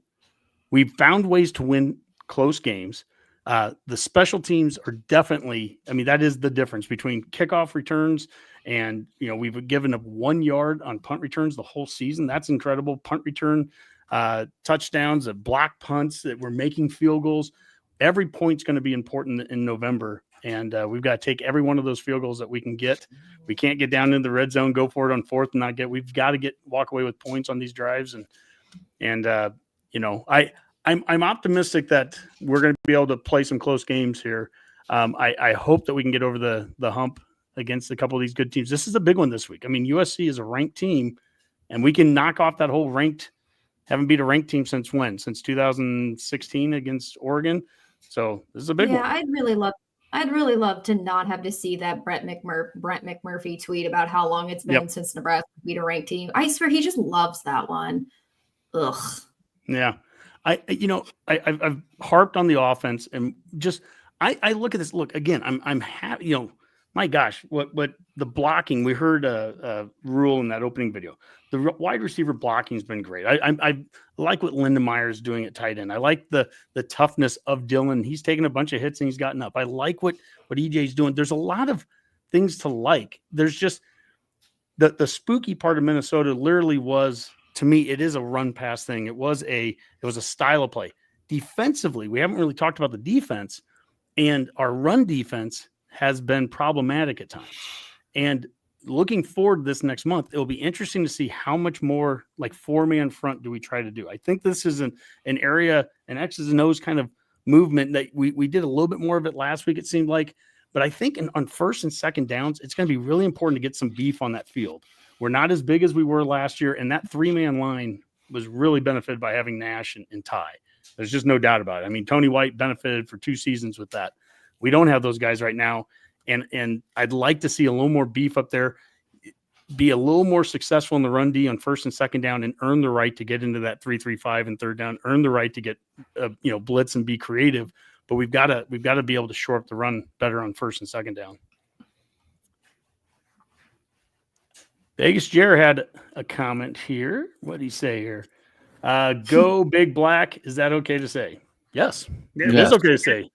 We've found ways to win close games. The special teams are definitely, that is the difference between kickoff returns and, we've given up 1 yard on punt returns the whole season. That's incredible. Punt return, touchdowns, block punts, that we're making field goals. Every point's going to be important in November. And we've got to take every one of those field goals that we can get. We can't get down into the red zone, go for it on fourth and not get. We've got to walk away with points on these drives. I'm optimistic that we're going to be able to play some close games here. I hope that we can get over the hump against a couple of these good teams. This is a big one this week. USC is a ranked team, and we can knock off that whole haven't beat a ranked team since when? Since 2016 against Oregon. So this is a big one. I'd really love to not have to see that Brent McMurphy tweet about how long it's been since Nebraska beat a ranked team. I swear he just loves that one. Ugh. Yeah. I've harped on the offense and just I look at this. Look again. I'm happy. My gosh, what the blocking? We heard a rule in that opening video. The wide receiver blocking has been great. I like what Lindenmeyer is doing at tight end. I like the toughness of Dylan. He's taken a bunch of hits and he's gotten up. I like what EJ's doing. There's a lot of things to like. There's just the spooky part of Minnesota literally was, to me, it is a run pass thing. It was a style of play. Defensively, we haven't really talked about the defense, and our run defense has been problematic at times. And looking forward this next month, it'll be interesting to see how much more like 4-man front do we try to do. I think this is an area, an X's and O's kind of movement that we did a little bit more of it last week, it seemed like. But I think on first and second downs, it's going to be really important to get some beef on that field. We're not as big as we were last year, and that 3-man line was really benefited by having Nash and Ty. There's just no doubt about it. Tony White benefited for 2 seasons with that. We don't have those guys right now, and I'd like to see a little more beef up there, be a little more successful in the run D on first and second down, and earn the right to get into that 3-3-5 and third down, earn the right to get blitz and be creative. But we've got to be able to shore up the run better on first and second down. Vegas Jer had a comment here. What did he say here? Go Big Black. Is that okay to say? Yes. Yeah, it is okay to say.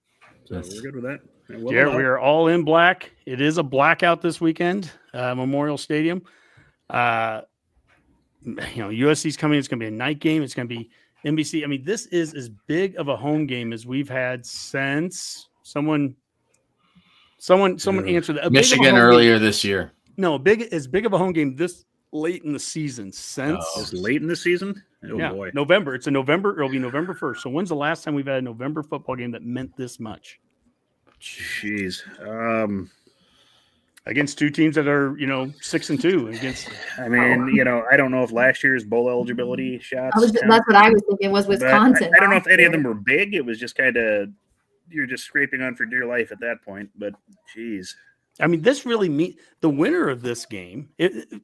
So we're good with that. Jer, we are all in black. It is a blackout this weekend, Memorial Stadium. USC's coming. It's going to be a night game. It's going to be NBC. This is as big of a home game as we've had since someone answered that. Michigan earlier this year. No, as big of a home game this late in the season since It's late in the season. Oh yeah, boy, November. It'll be November 1st. So when's the last time we've had a November football game that meant this much? Jeez. Against 2 teams that are 6-2 against. I don't know if last year's bowl eligibility shots. That's what I was thinking was Wisconsin. I don't know if any of them were big. It was just kind of you're just scraping on for dear life at that point. But geez. This really the winner of this game.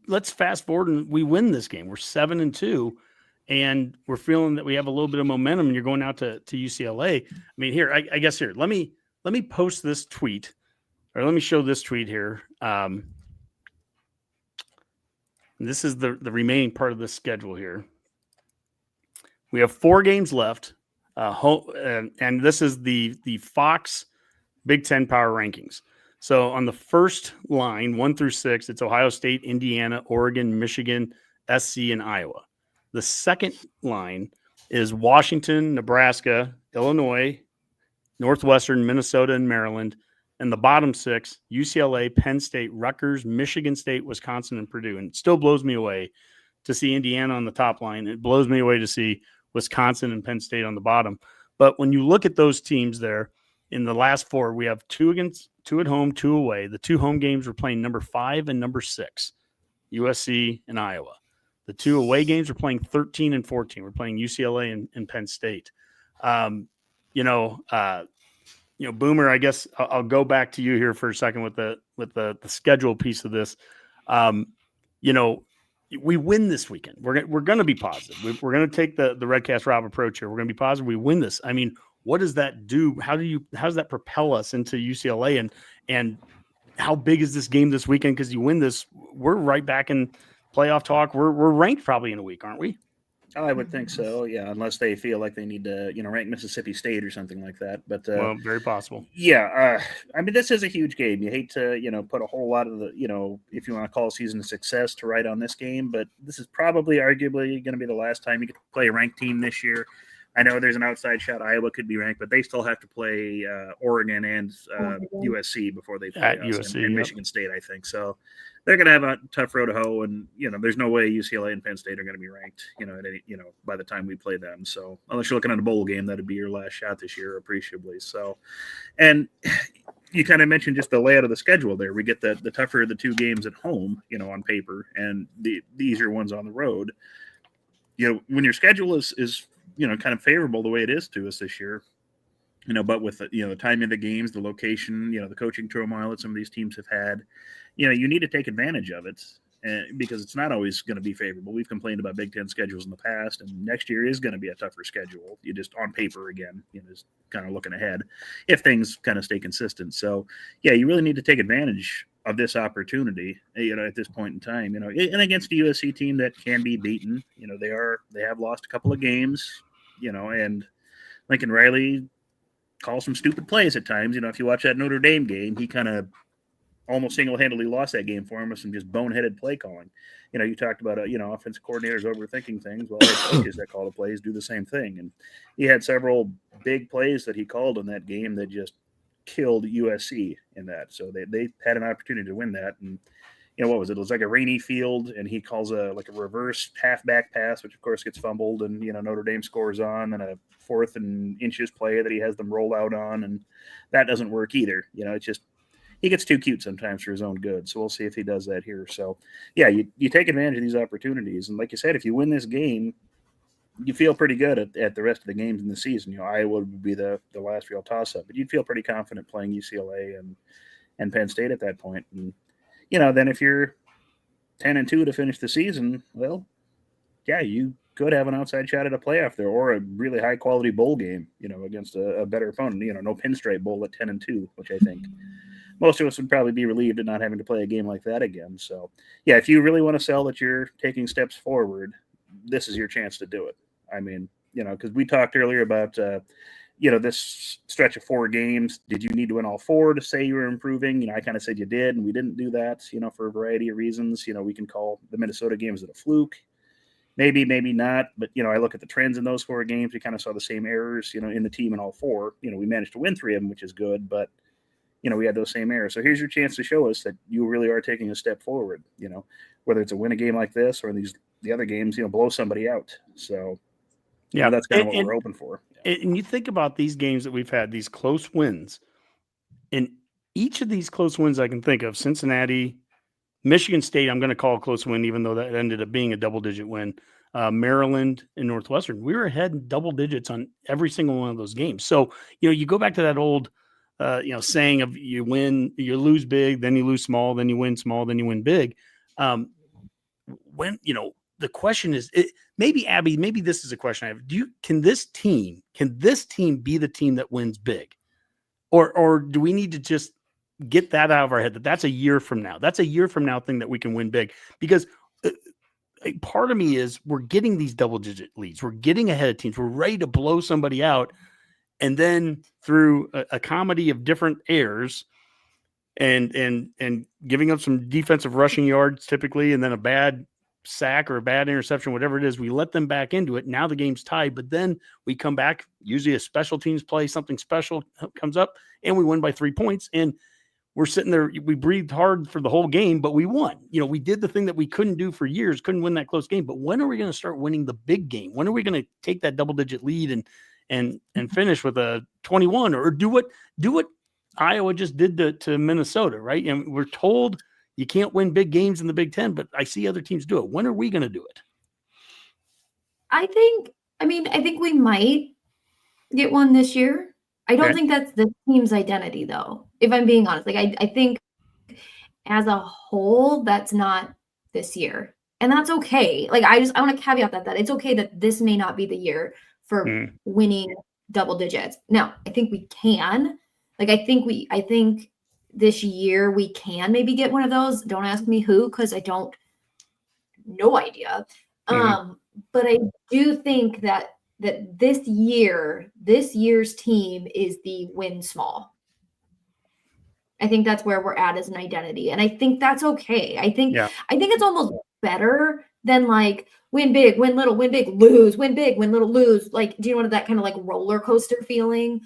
Let's fast forward and we win this game. We're 7-2, and we're feeling that we have a little bit of momentum. And you're going out to UCLA. Here, I guess here. Let me post this tweet, or let me show this tweet here. This is the remaining part of the schedule here. We have 4 games left, and this is the Fox Big Ten Power Rankings. So on the first line, 1 through 6, it's Ohio State, Indiana, Oregon, Michigan, SC, and Iowa. The second line is Washington, Nebraska, Illinois, Northwestern, Minnesota, and Maryland. And the bottom 6, UCLA, Penn State, Rutgers, Michigan State, Wisconsin, and Purdue. And it still blows me away to see Indiana on the top line. It blows me away to see Wisconsin and Penn State on the bottom. But when you look at those teams there, in the last 4, we have 2 at home, 2 away. The 2 home games we're playing number 5 and number 6, USC and Iowa. The 2 away games we're playing 13 and 14. We're playing UCLA and Penn State. Boomer, I guess I'll go back to you here for a second with the schedule piece of this. We win this weekend. We're going to be positive. We're going to take the Redcast Rob approach here. We're going to be positive. We win this. I mean, what does that do? How does that propel us into UCLA? And how big is this game this weekend? Because you win this, we're right back in playoff talk. We're ranked probably in a week, aren't we? Oh, I would think so, yeah, unless they feel like they need to, rank Mississippi State or something like that. But well, very possible. Yeah, I mean, this is a huge game. You hate to, put a whole lot of the, if you want to call a season a success, to write on this game, but this is probably arguably going to be the last time you get to play a ranked team this year. I know there's an outside shot. Iowa could be ranked, but they still have to play Oregon and USC before they play at us, USC, and Michigan State, I think. So they're going to have a tough road to hoe, and there's no way UCLA and Penn State are going to be ranked, by the time we play them. So unless you're looking at a bowl game, that'd be your last shot this year, appreciably. So, and you kind of mentioned just the layout of the schedule there. We get the tougher of the 2 games at home, on paper, and the easier ones on the road. When your schedule is kind of favorable the way it is to us this year, but with the timing of the games, the location, the coaching turmoil that some of these teams have had, you need to take advantage of it, because it's not always going to be favorable. We've complained about Big Ten schedules in the past, and next year is going to be a tougher schedule. You just on paper again, just kind of looking ahead if things kind of stay consistent. So yeah, you really need to take advantage of this opportunity, at this point in time, and against a USC team that can be beaten. They have lost a couple of games, and Lincoln Riley calls some stupid plays at times. If you watch that Notre Dame game, he kind of almost single-handedly lost that game for him with some just boneheaded play calling. You talked about, offensive coordinators overthinking things. Well, coaches that call the plays do the same thing. And he had several big plays that he called in that game that just killed USC in that. So they had an opportunity to win that. And, what was it? It was like a rainy field, and he calls a reverse halfback pass, which of course gets fumbled, and Notre Dame scores on, and a 4th and inches play that he has them roll out on, and that doesn't work either. It's just he gets too cute sometimes for his own good. So we'll see if he does that here. So yeah, you take advantage of these opportunities, and like you said, if you win this game, you feel pretty good at the rest of the games in the season. Iowa would be the last real toss-up, but you'd feel pretty confident playing UCLA and Penn State at that point. And then if you're 10-2 to finish the season, well, yeah, you could have an outside shot at a playoff there, or a really high quality bowl game, against a better opponent. No pinstripe bowl at 10-2, which I think most of us would probably be relieved at not having to play a game like that again. So yeah, if you really want to sell that you're taking steps forward, this is your chance to do it. I mean, because we talked earlier about this stretch of 4 games. Did you need to win all 4 to say you were improving? I kind of said you did, and we didn't do that, for a variety of reasons. We can call the Minnesota game as a fluke. Maybe not. But, I look at the trends in those 4 games. We kind of saw the same errors, in the team in all 4. We managed to win 3 of them, which is good. But, we had those same errors. So here's your chance to show us that you really are taking a step forward, whether it's a win a game like this or the other games, blow somebody out. So, yeah, that's kind of what we're open for. And you think about these games that we've had, these close wins, and each of these close wins I can think of, Cincinnati, Michigan State, I'm going to call a close win, even though that ended up being a double-digit win, Maryland and Northwestern. We were ahead in double digits on every single one of those games. So, you go back to that old, saying of you lose big, then you lose small, then you win small, then you win big. The question is, maybe Abby, maybe this is a question I have. Can this team be the team that wins big, or do we need to just get that out of our head that's a year from now? That's a year from now thing that we can win big, because part of me is we're getting these double-digit leads, we're getting ahead of teams, we're ready to blow somebody out, and then through a comedy of different errors and giving up some defensive rushing yards typically, and then a bad sack or a bad interception, whatever it is, we let them back into it. Now the game's tied, but then we come back, usually a special teams play, something special comes up, and we win by 3 points. And we're sitting there, we breathed hard for the whole game, but we won. We did the thing that we couldn't do for years, couldn't win that close game. But when are we going to start winning the big game? When are we going to take that double-digit lead and finish with a 21 or do what Iowa just did to Minnesota, right? And we're told you can't win big games in the Big Ten, but I see other teams do it. When are we going to do it? I think we might get one this year. I don't think that's the team's identity, though, if I'm being honest. Like, I think as a whole, that's not this year. And that's okay. Like, I want to caveat that it's okay that this may not be the year for winning double digits. Now, I think we can. Like, I think this year we can maybe get one of those. Don't ask me who, because I don't, no idea. But I do think that this year's team is the win small. I think that's where we're at as an identity. And I think that's okay. I think it's almost better than like win big, win little, win big, lose, win big, win little, lose. Like, do you know what that kind of like roller coaster feeling?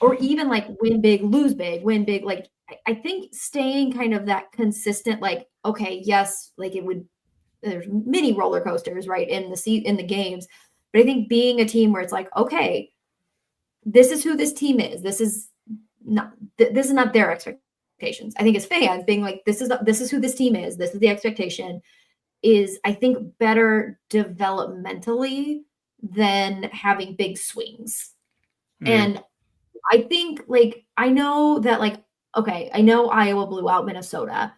Or even like win big, lose big, win big. Like, I think staying kind of that consistent, like, okay, yes, like there's many roller coasters, right, in the games. But I think being a team where it's like, okay, this is who this team is. This is not their expectations. I think as fans being like, this is who this team is. This is the expectation, is I think better developmentally than having big swings. And I think, like, I know that, like, okay, I know Iowa blew out Minnesota,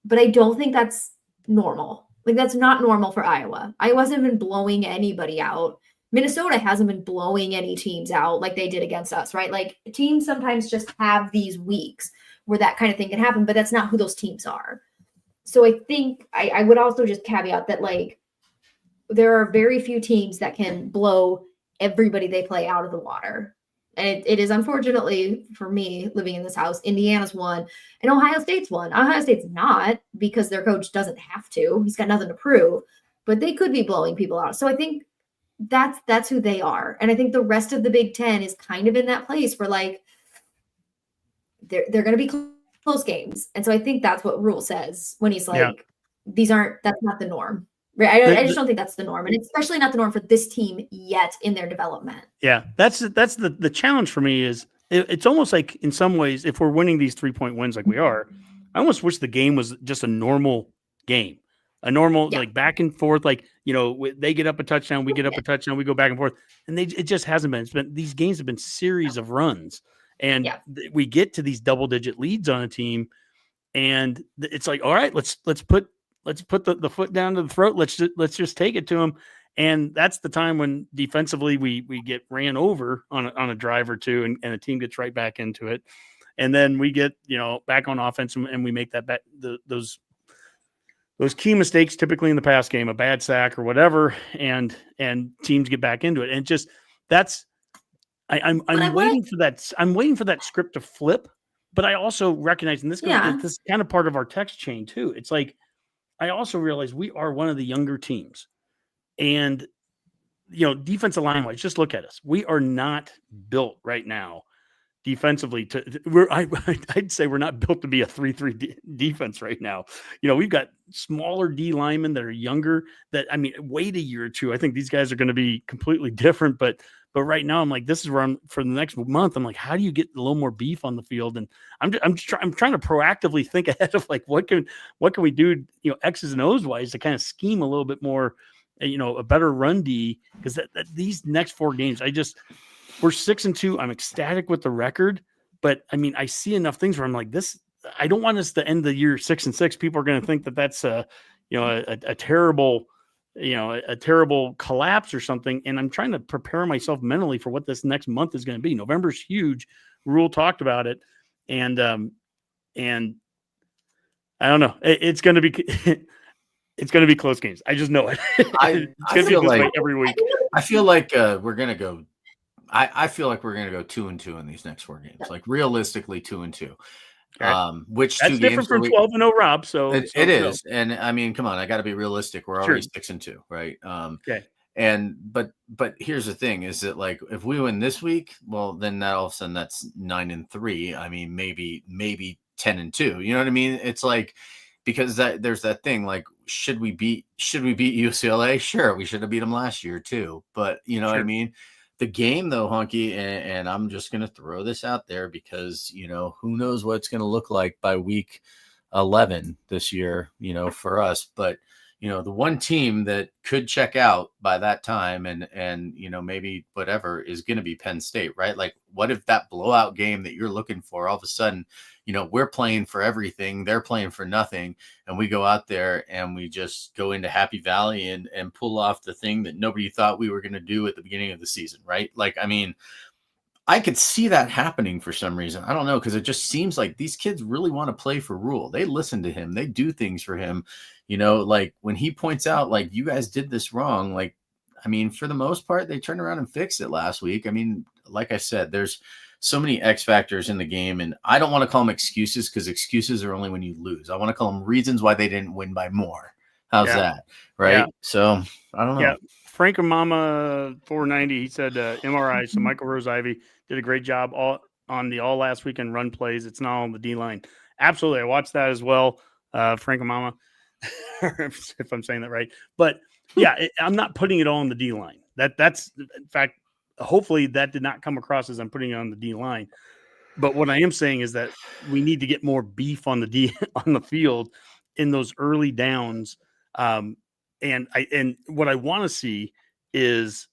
but I don't think that's normal. Like, that's not normal for Iowa. Iowa hasn't been blowing anybody out. Minnesota hasn't been blowing any teams out like they did against us, right? Like, teams sometimes just have these weeks where that kind of thing can happen, but that's not who those teams are. So I think I would also just caveat that, like, there are very few teams that can blow everybody they play out of the water. And it is, unfortunately for me living in this house, Indiana's won and Ohio State's won. Ohio State's not, because their coach doesn't have to. He's got nothing to prove, but they could be blowing people out. So I think that's who they are. And I think the rest of the Big Ten is kind of in that place where, like, they're going to be close games. And so I think that's what Rule says when he's like, that's not the norm. Right. I just don't think that's the norm, and especially not the norm for this team yet in their development. Yeah, that's the challenge for me. Is it's almost like, in some ways, if we're winning these 3-point wins like we are, I almost wish the game was just a normal game, like back and forth. Like, they get up a touchdown, we get up a touchdown, we go back and forth, and it just hasn't been. These games have been series of runs, and we get to these double-digit leads on a team, and it's like, all right, let's put the foot down to the throat. Let's just take it to them. And that's the time when defensively we get ran over on a drive or two, and a team gets right back into it. And then we get, back on offense, and we make that back, those key mistakes, typically in the pass game, a bad sack or whatever, and teams get back into it. And just I'm waiting for that. I'm waiting for that script to flip. But I also recognize, and this is kind of part of our text chain too. It's like, I also realize we are one of the younger teams, and, defensive line wise, just look at us. We are not built right now defensively I'd say we're not built to be a 3-3 defense right now. We've got smaller D linemen that are younger wait a year or two. I think these guys are going to be completely different, but right now I'm like, this is where I'm for the next month. I'm like, how do you get a little more beef on the field? And I'm trying to proactively think ahead of, like, what can we do, X's and O's wise, to kind of scheme a little bit more, a better run D, because these next 4 games, we're 6-2. I'm ecstatic with the record, but I see enough things where I'm like, this, I don't want us to end the year 6-6. People are going to think that that's a terrible, a terrible collapse or something. And I'm trying to prepare myself mentally for what this next month is going to be. November's huge. Rule talked about it. And I don't know. It's going to be, it's going to be close games. I just know it. I feel like every week. I feel like we're going to go. I feel like we're going to go 2-2 in these next 4 games. Like, realistically, 2-2. Okay. Which That's 2 games different from are we? 12-0 Rob. So It go. is, and I mean, come on, I got to be realistic. We're Sure. already 6-2, right? Okay. And but here's the thing: is that like if we win this week, well, then that all of a sudden that's 9-3. I mean, maybe 10-2. You know what I mean? It's like because there's that thing like should we beat UCLA? Sure, we should have beat them last year too. But you know what I Sure. mean? The game though, Hunky, and I'm just gonna throw this out there because who knows what it's gonna look like by week 11 this year, for us. But the one team that could check out by that time and maybe whatever is going to be Penn State, right? Like, what if that blowout game that you're looking for, all of a sudden, we're playing for everything, they're playing for nothing, and we go out there and we just go into Happy Valley and pull off the thing that nobody thought we were going to do at the beginning of the season, right? Like, I mean, I could see that happening for some reason. I don't know, because it just seems like these kids really want to play for Rule. They listen to him. They do things for him. Like when he points out, like, you guys did this wrong. Like, I mean, for the most part, they turned around and fixed it last week. I mean, like I said, there's so many X factors in the game, and I don't want to call them excuses because excuses are only when you lose. I want to call them reasons why they didn't win by more. How's that? Right. Yeah. So I don't know. Yeah. Frank and Mama 490, he said MRI. So Michael Rose Ivy did a great job on the all last weekend run plays. It's not on the D line. Absolutely. I watched that as well. Frank and Mama, if I'm saying that right. But yeah, I'm not putting it all on the D line. That's in fact, hopefully that did not come across as I'm putting it on the D line. But what I am saying is that we need to get more beef on the field in those early downs. And what I want to see is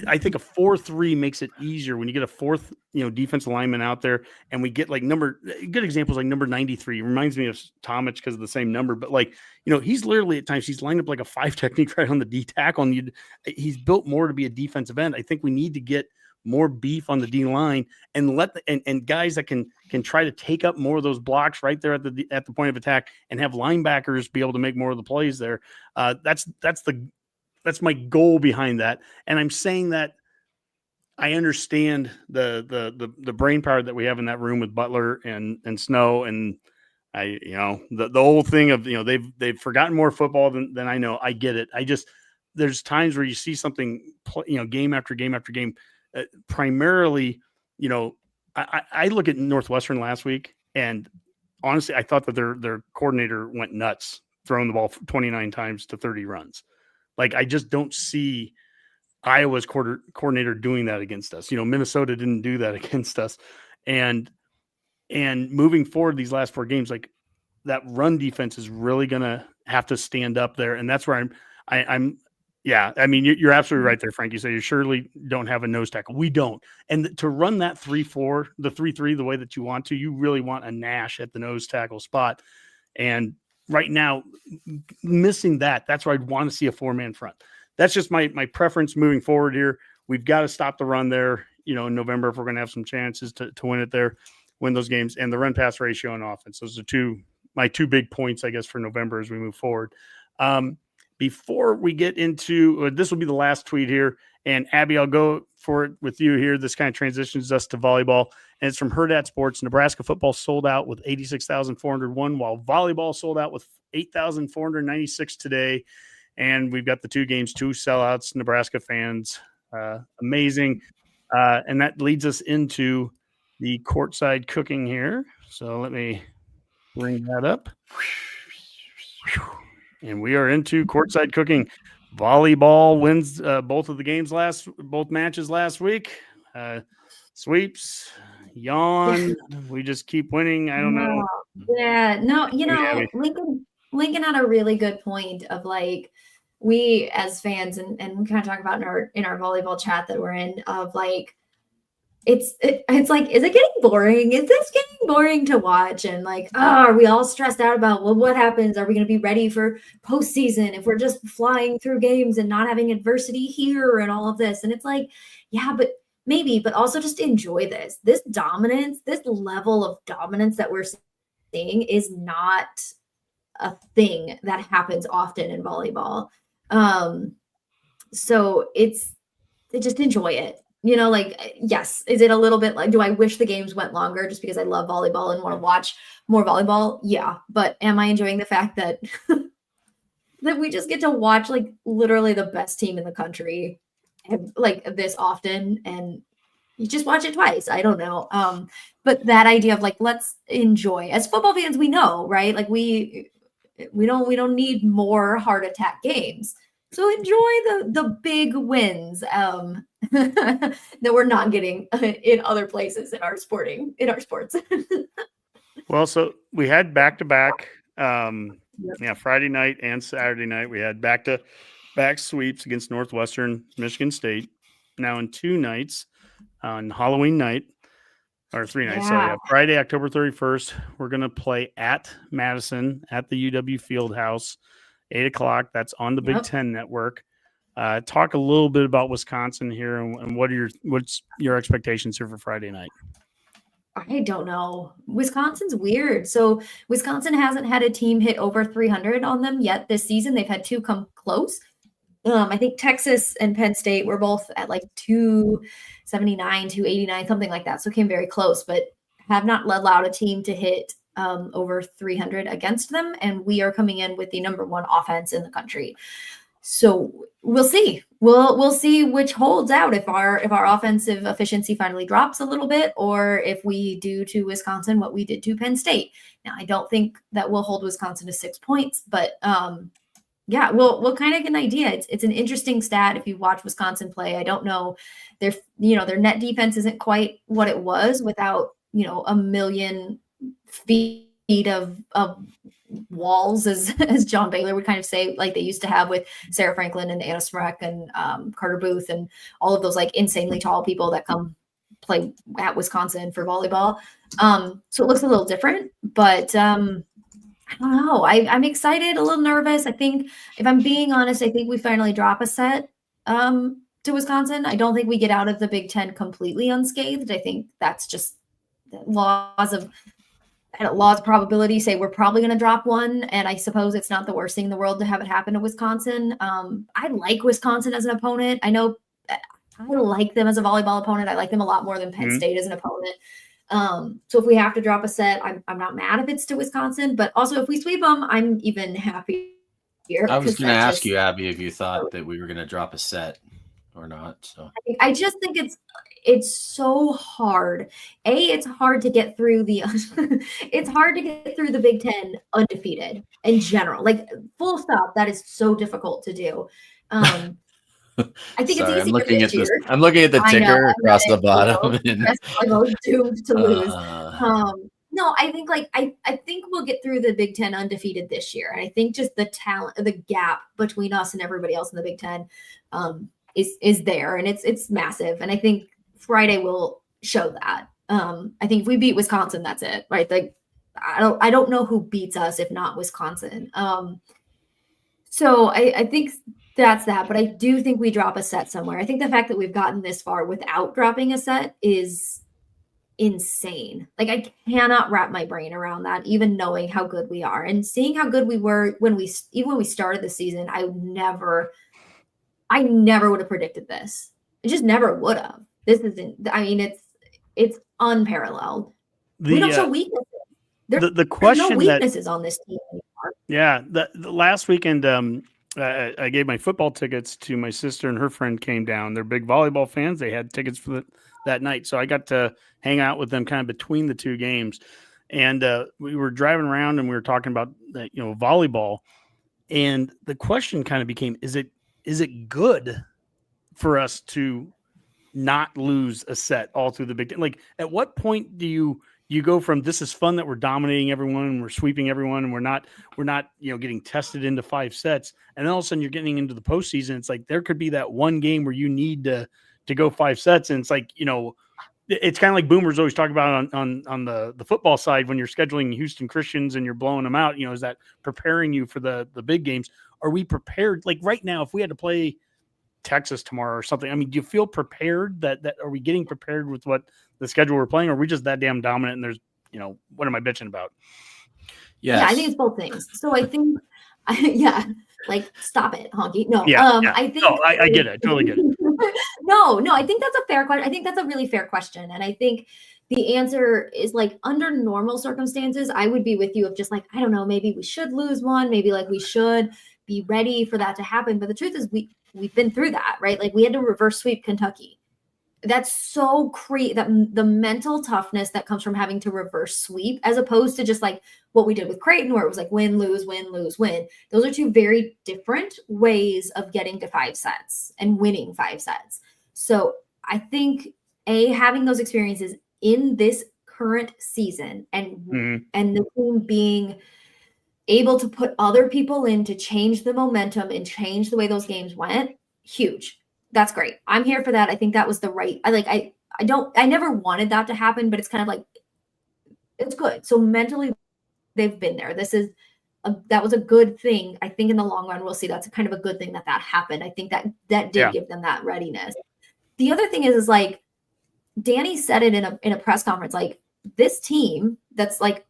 I think a 4-3 makes it easier when you get a fourth, defensive lineman out there, and we get like good examples like number 93. It reminds me of Tomic because of the same number, but like, he's literally at times he's lined up like a 5 technique right on the D tackle, and he's built more to be a defensive end. I think we need to get more beef on the D line and and guys that can try to take up more of those blocks right there at the point of attack and have linebackers be able to make more of the plays there. That's my goal behind that. And I'm saying that I understand the brain power that we have in that room with Butler and Snow. And the whole thing of, they've forgotten more football than I know. I get it. There's times where you see something, game after game after game. Primarily, I look at Northwestern last week, and honestly, I thought that their coordinator went nuts throwing the ball 29 times to 30 runs. Like, I just don't see Iowa's coordinator doing that against us. Minnesota didn't do that against us. And moving forward, these last 4 games, like, that run defense is really going to have to stand up there. And that's where yeah, I mean, you're absolutely right there, Frank. You say you surely don't have a nose tackle. We don't. And to run that 3-4, the 3-3, the way that you want to, you really want a Nash at the nose tackle spot. And right now, missing that's where I'd want to see a 4-man front. That's just my preference moving forward here. We've got to stop the run there, in November if we're going to have some chances to win it there, win those games, and the run pass ratio and offense. Those are my two big points, I guess, for November as we move forward. Before we get into this will be the last tweet here, and Abby, I'll go for it with you here. This kind of transitions us to volleyball, and it's from Herdat Sports. Nebraska football sold out with 86,401, while volleyball sold out with 8,496 today. And we've got the 2 games, 2 sellouts, Nebraska fans. Amazing. And that leads us into the courtside cooking here. So let me bring that up. And we are into courtside cooking. Volleyball wins both matches last week. Sweeps, yawn. We just keep winning. I don't know. Yeah, no, Lincoln had a really good point of like, we as fans and we kind of talk about in our volleyball chat that we're in of like, it's like, is it getting boring? Is this getting boring to watch? And like, are we all stressed out about, well, what happens? Are we going to be ready for postseason if we're just flying through games and not having adversity here and all of this? And it's like, yeah, but maybe, but also just enjoy this dominance, this level of dominance that we're seeing is not a thing that happens often in volleyball. So just enjoy it. Yes, is it a little bit like, do I wish the games went longer just because I love volleyball and want to watch more volleyball? Yeah. But am I enjoying the fact that that we just get to watch like literally the best team in the country like this often, and you just watch it twice? I don't know. But that idea of like, let's enjoy, as football fans, we know, right? Like we don't need more heart attack games. So enjoy the big wins that we're not getting in other places in our sports. Well, so we had back-to-back, Friday night and Saturday night. We had back-to-back sweeps against Northwestern, Michigan State. Now in 2 nights, on Halloween night, or 3 nights. So yeah, Friday, October 31st, we're going to play at Madison at the UW Fieldhouse, 8:00. That's on the Big Ten Network. Talk a little bit about Wisconsin here, and what's your expectations here for Friday night? I don't know. Wisconsin's weird. So Wisconsin hasn't had a team hit over 300 on them yet this season. They've had 2 come close. I think Texas and Penn State were both at like 279, 289, something like that. So came very close, but have not allowed a team to hit over 300 against them. And we are coming in with the number 1 offense in the country. So we'll see. We'll see which holds out, if our offensive efficiency finally drops a little bit, or if we do to Wisconsin what we did to Penn State. Now, I don't think that we'll hold Wisconsin to 6 points, but yeah, we'll kind of get an idea. It's an interesting stat if you watch Wisconsin play. I don't know, their net defense isn't quite what it was without a million feet of walls, as John Baylor would kind of say, like they used to have with Sarah Franklin and Anna Smrek and Carter Booth and all of those like insanely tall people that come play at Wisconsin for volleyball. So it looks a little different, but I don't know. I'm excited, a little nervous. I think, if I'm being honest, I think we finally drop a set to Wisconsin. I don't think we get out of the Big Ten completely unscathed. I think that's just laws of probability say we're probably going to drop one. And I suppose it's not the worst thing in the world to have it happen to Wisconsin. I like Wisconsin as an opponent. I know I like them as a volleyball opponent. I like them a lot more than Penn State as an opponent. So if we have to drop a set, I'm not mad if it's to Wisconsin, but also if we sweep them, I'm even happier. I was going to ask you, Abby, if you thought that we were going to drop a set or not. So I just think it's so hard. It's hard to get through it's hard to get through the Big Ten undefeated in general, like full stop. That is so difficult to do. I think it's easy. I'm looking at the ticker across the bottom. I'm doomed to lose. No, I think I think we'll get through the Big Ten undefeated this year. And I think just the gap between us and everybody else in the Big Ten is there, and it's massive. And I think Friday will show that. I think if we beat Wisconsin, that's it, right? Like I don't know who beats us if not Wisconsin. So I think that's that, but I do think we drop a set somewhere. I think the fact that we've gotten this far without dropping a set is insane. Like I cannot wrap my brain around that, even knowing how good we are and seeing how good we were when we started the season. I never would have predicted this. I just never would have. This isn't. I mean, it's unparalleled. We don't show weaknesses. The question, there's no weaknesses on this team anymore. Yeah, the last weekend, I gave my football tickets to my sister and her friend came down. They're big volleyball fans. They had tickets for that night. So I got to hang out with them kind of between the 2 games. And we were driving around and we were talking about, volleyball. And the question kind of became, is it good for us to not lose a set all through the Big Ten? Like, at what point do you go from this is fun that we're dominating everyone and we're sweeping everyone and we're not getting tested into 5 sets, and then all of a sudden you're getting into the postseason. It's like there could be that one game where you need to go 5 sets, and it's like it's kind of like Boomer's always talk about on the football side when you're scheduling Houston Christians and you're blowing them out. Is that preparing you for the big games? Are we prepared? Like right now, if we had to play Texas tomorrow or something, I mean, do you feel prepared? That are we getting prepared with what the schedule we're playing, or are we just that damn dominant and there's what am I bitching about? Yeah, I think it's both things. So I think like stop it, Honky. No, I think I get it. I totally get it. No, I think that's a fair question. I think that's a really fair question. And I think the answer is like under normal circumstances, I would be with you of just like, I don't know, maybe we should lose one. Maybe like we should be ready for that to happen. But the truth is we've been through that, right? Like we had to reverse sweep Kentucky. That's so that the mental toughness that comes from having to reverse sweep as opposed to just like what we did with Creighton where it was like win, lose, win, lose, win. Those are two very different ways of getting to 5 sets and winning 5 sets. So I think having those experiences in this current season and the team being able to put other people in to change the momentum and change the way those games went, huge. That's great. I'm here for that. I think that was the right. I never wanted that to happen, but it's kind of like, it's good. So mentally they've been there. That was a good thing. I think in the long run, we'll see that's kind of a good thing that happened. I think that did give them that readiness. The other thing is like, Danny said it in a press conference, like this team that's like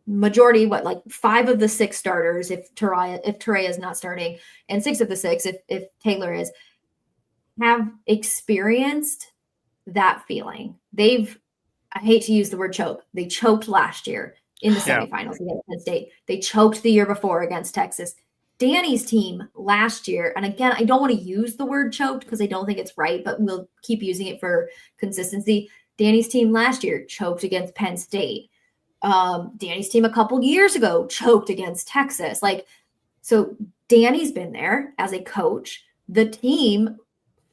majority, like 5 of the 6 starters, if Terea is not starting, and 6 of the 6, if Taylor is, have experienced that feeling. I hate to use the word choke. They choked last year in the semifinals against Penn State. They choked the year before against Texas. Danny's team last year, and again, I don't want to use the word choked because I don't think it's right, but we'll keep using it for consistency. Danny's team last year choked against Penn State. Danny's team a couple years ago choked against Texas. So Danny's been there as a coach. The team,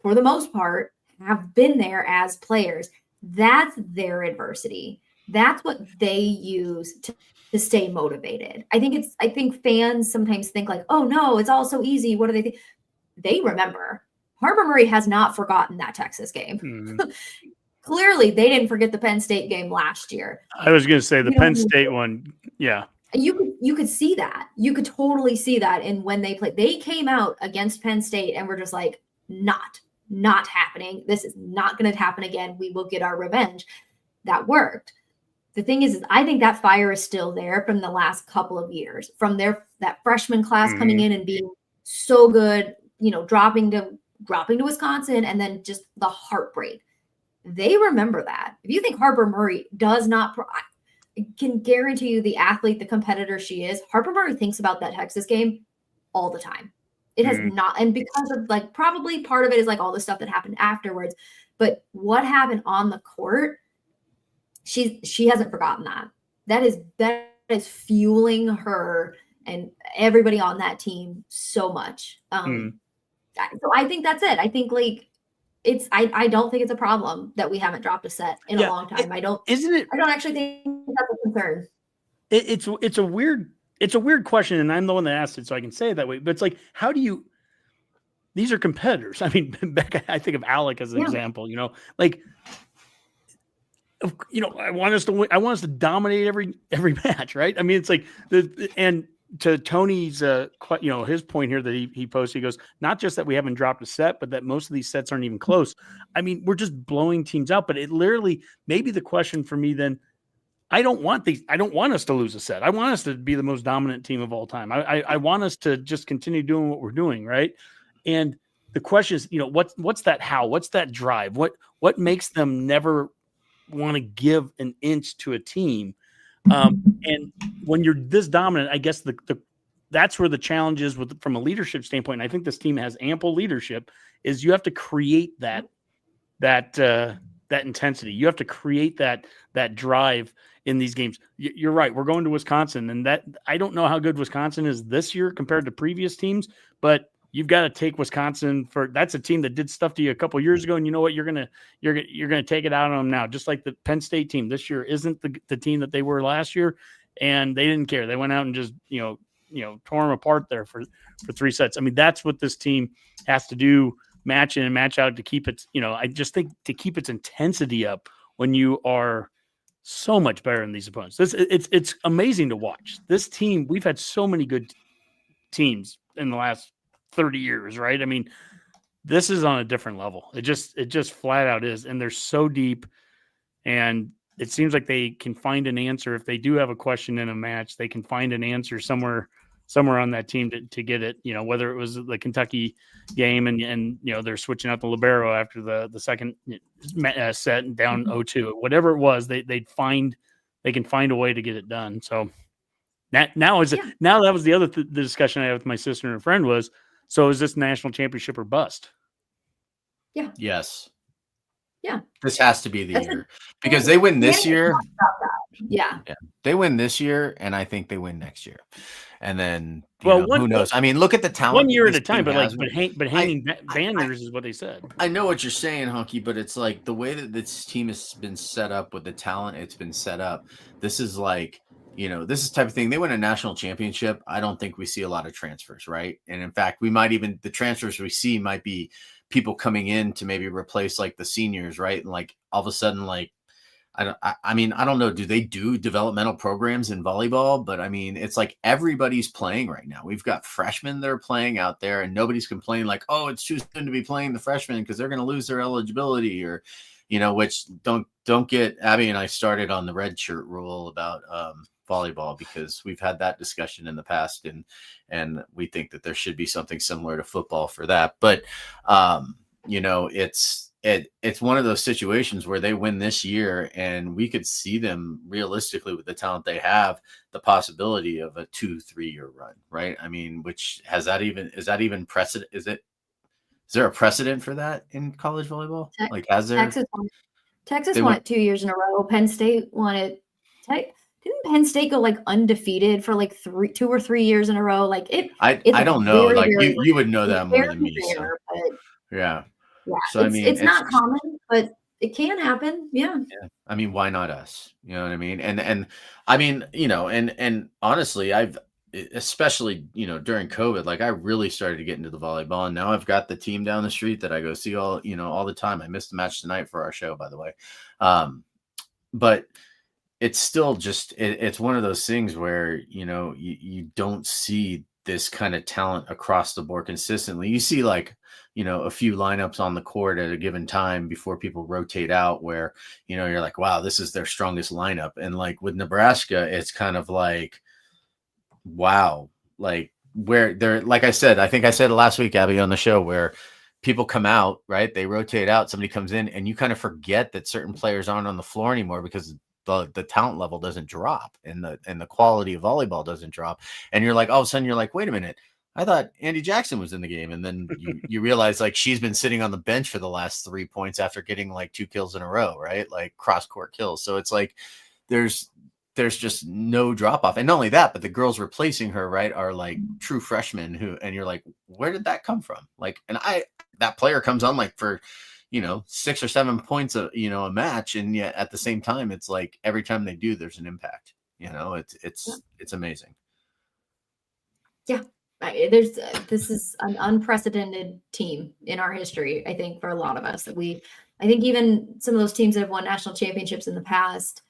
for the most part, have been there as players. That's their adversity. That's what they use to stay motivated. I think fans sometimes think like, oh no, it's all so easy. What do they think? They remember. Harbor Murray has not forgotten that Texas game. Clearly, they didn't forget the Penn State game last year. I was going to say the Penn State one. Yeah. You could see that. You could totally see that in when they played. They came out against Penn State and were just like, not happening. This is not going to happen again. We will get our revenge. That worked. The thing is I think that fire is still there from the last couple of years, from that freshman class coming in and being so good, dropping to Wisconsin, and then just the heartbreak. They remember that. If you think Harbor Murray does not, I can guarantee you the athlete, the competitor she is, Harbor Murray thinks about that Texas game all the time. It has not, and because of probably part of it is all the stuff that happened afterwards, but what happened on the court, she hasn't forgotten that. That is fueling her and everybody on that team so much. So I think that's it. I think I don't think it's a problem that we haven't dropped a set in a long time. I don't actually think that's a concern. It's a weird question, and I'm the one that asked it, so I can say it that way. But it's like, how do you? These are competitors. I mean, Becca, I think of Alec as an example. I want us to win. I want us to dominate every match, right? I mean, it's like and to Tony's, his point here that he posted, he goes, not just that we haven't dropped a set, but that most of these sets aren't even close. I mean, we're just blowing teams out. But it literally, maybe the question for me then, I don't want us to lose a set. I want us to be the most dominant team of all time. I want us to just continue doing what we're doing, right? And the question is, what's that how? What's that drive? What makes them never want to give an inch to a team? And when you're this dominant, I guess that's where the challenge is from a leadership standpoint. And I think this team has ample leadership. Is you have to create that intensity. You have to create that drive in these games. You're right. We're going to Wisconsin, and that I don't know how good Wisconsin is this year compared to previous teams, but you've got to take Wisconsin that's a team that did stuff to you a couple of years ago. And you know what? You're going to take it out on them now, just like the Penn State team this year isn't the team that they were last year. And they didn't care. They went out and just, tore them apart there for 3 sets. I mean, that's what this team has to do, match in and match out, to keep its, I just think to keep its intensity up when you are so much better than these opponents. It's amazing to watch this team. We've had so many good teams in the last 30 years, right? I mean, this is on a different level. It just flat out is. And they're so deep, and it seems like they can find an answer. If they do have a question in a match, they can find an answer somewhere somewhere on that team to get it, whether it was the Kentucky game and they're switching out the libero after the second set and down 0-2, whatever it was, they can find a way to get it done. So now that was the other the discussion I had with my sister and a friend was, so is this national championship or bust? Yeah. Yes. Yeah. This has to be the year because they win this year. Yeah. They win this year, and I think they win next year. And then, who knows? I mean, look at the talent. 1 year at a time, but hanging banners is what they said. I know what you're saying, Hunky, but it's like the way that this team has been set up with the talent it's been set up. This is like, this is the type of thing. They win a national championship. I don't think we see a lot of transfers, right? And in fact, the transfers we see might be people coming in to maybe replace like the seniors, right? And like all of a sudden, like, I don't know. Do they do developmental programs in volleyball? But I mean, it's like everybody's playing right now. We've got freshmen that are playing out there, and nobody's complaining like, oh, it's too soon to be playing the freshmen because they're going to lose their eligibility, or, which don't get Abby and I started on the red shirt rule about volleyball, because we've had that discussion in the past, and we think that there should be something similar to football for that. But it's one of those situations where they win this year, and we could see them realistically with the talent they have, the possibility of a 2-3 year run, right? I mean, is that even precedent? Is there a precedent for that in college volleyball? Like, has there? Texas won it 2 years in a row. Penn State won it. Didn't Penn State go like undefeated for like 2 or 3 years in a row? Like I don't know. Like you would know that more than me. Rare, so. Yeah. Yeah, so I mean, it's not common, but it can happen. Yeah. I mean, why not us? You know what I mean? And I mean, and honestly, I've especially during COVID, like I really started to get into the volleyball, and now I've got the team down the street that I go see all the time. I missed the match tonight for our show, by the way, but it's still just it's one of those things where you don't see this kind of talent across the board consistently. You see like a few lineups on the court at a given time before people rotate out where, you're like, wow, this is their strongest lineup. And like with Nebraska, it's kind of like, wow, like where they're, like I said, I think I said it last week, Abby, on the show, where people come out, right? They rotate out, somebody comes in, and you kind of forget that certain players aren't on the floor anymore because the talent level doesn't drop and the quality of volleyball doesn't drop. And you're like, all of a sudden you're like, wait a minute, I thought Andy Jackson was in the game. And then you realize like she's been sitting on the bench for the last 3 points after getting like 2 kills in a row, right? Like cross court kills. So it's like, there's just no drop off. And not only that, but the girls replacing her, right, are like true freshmen and you're like, where did that come from? Like, and that player comes on like for, 6 or 7 points a match. And yet at the same time, it's like every time they do, there's an impact, it's amazing. Yeah. This is an unprecedented team in our history. I think for a lot of us I think even some of those teams that have won national championships in the past,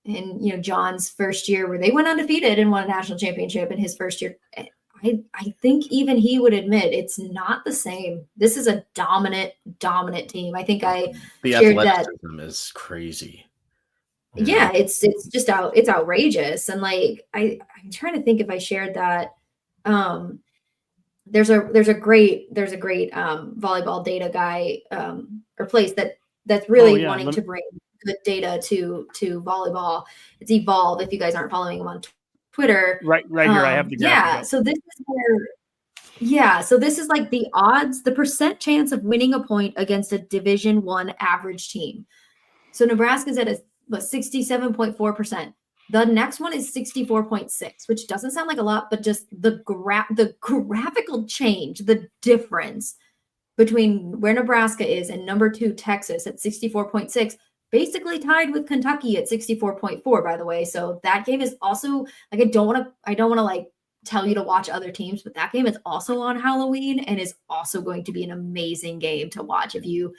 in John's first year where they went undefeated and won a national championship in his first year, I think even he would admit it's not the same. This is a dominant team. I think the shared athleticism is crazy. Yeah, it's just it's outrageous. And like I'm trying to think if I shared that. There's a great volleyball data guy or place that's really wanting to bring good data to volleyball. It's Evolve. If you guys aren't following him on Twitter, right here I have the graph. So this is where so this is like the odds, the percent chance of winning a point against a Division I average team. So Nebraska's at a 67.4%. The next one is 64.6, which doesn't sound like a lot, but just the graphical change, the difference between where Nebraska is and number 2 Texas at 64.6, basically tied with Kentucky at 64.4, by the way. So that game is also like, I don't want to like tell you to watch other teams, but that game is also on Halloween and is also going to be an amazing game to watch if you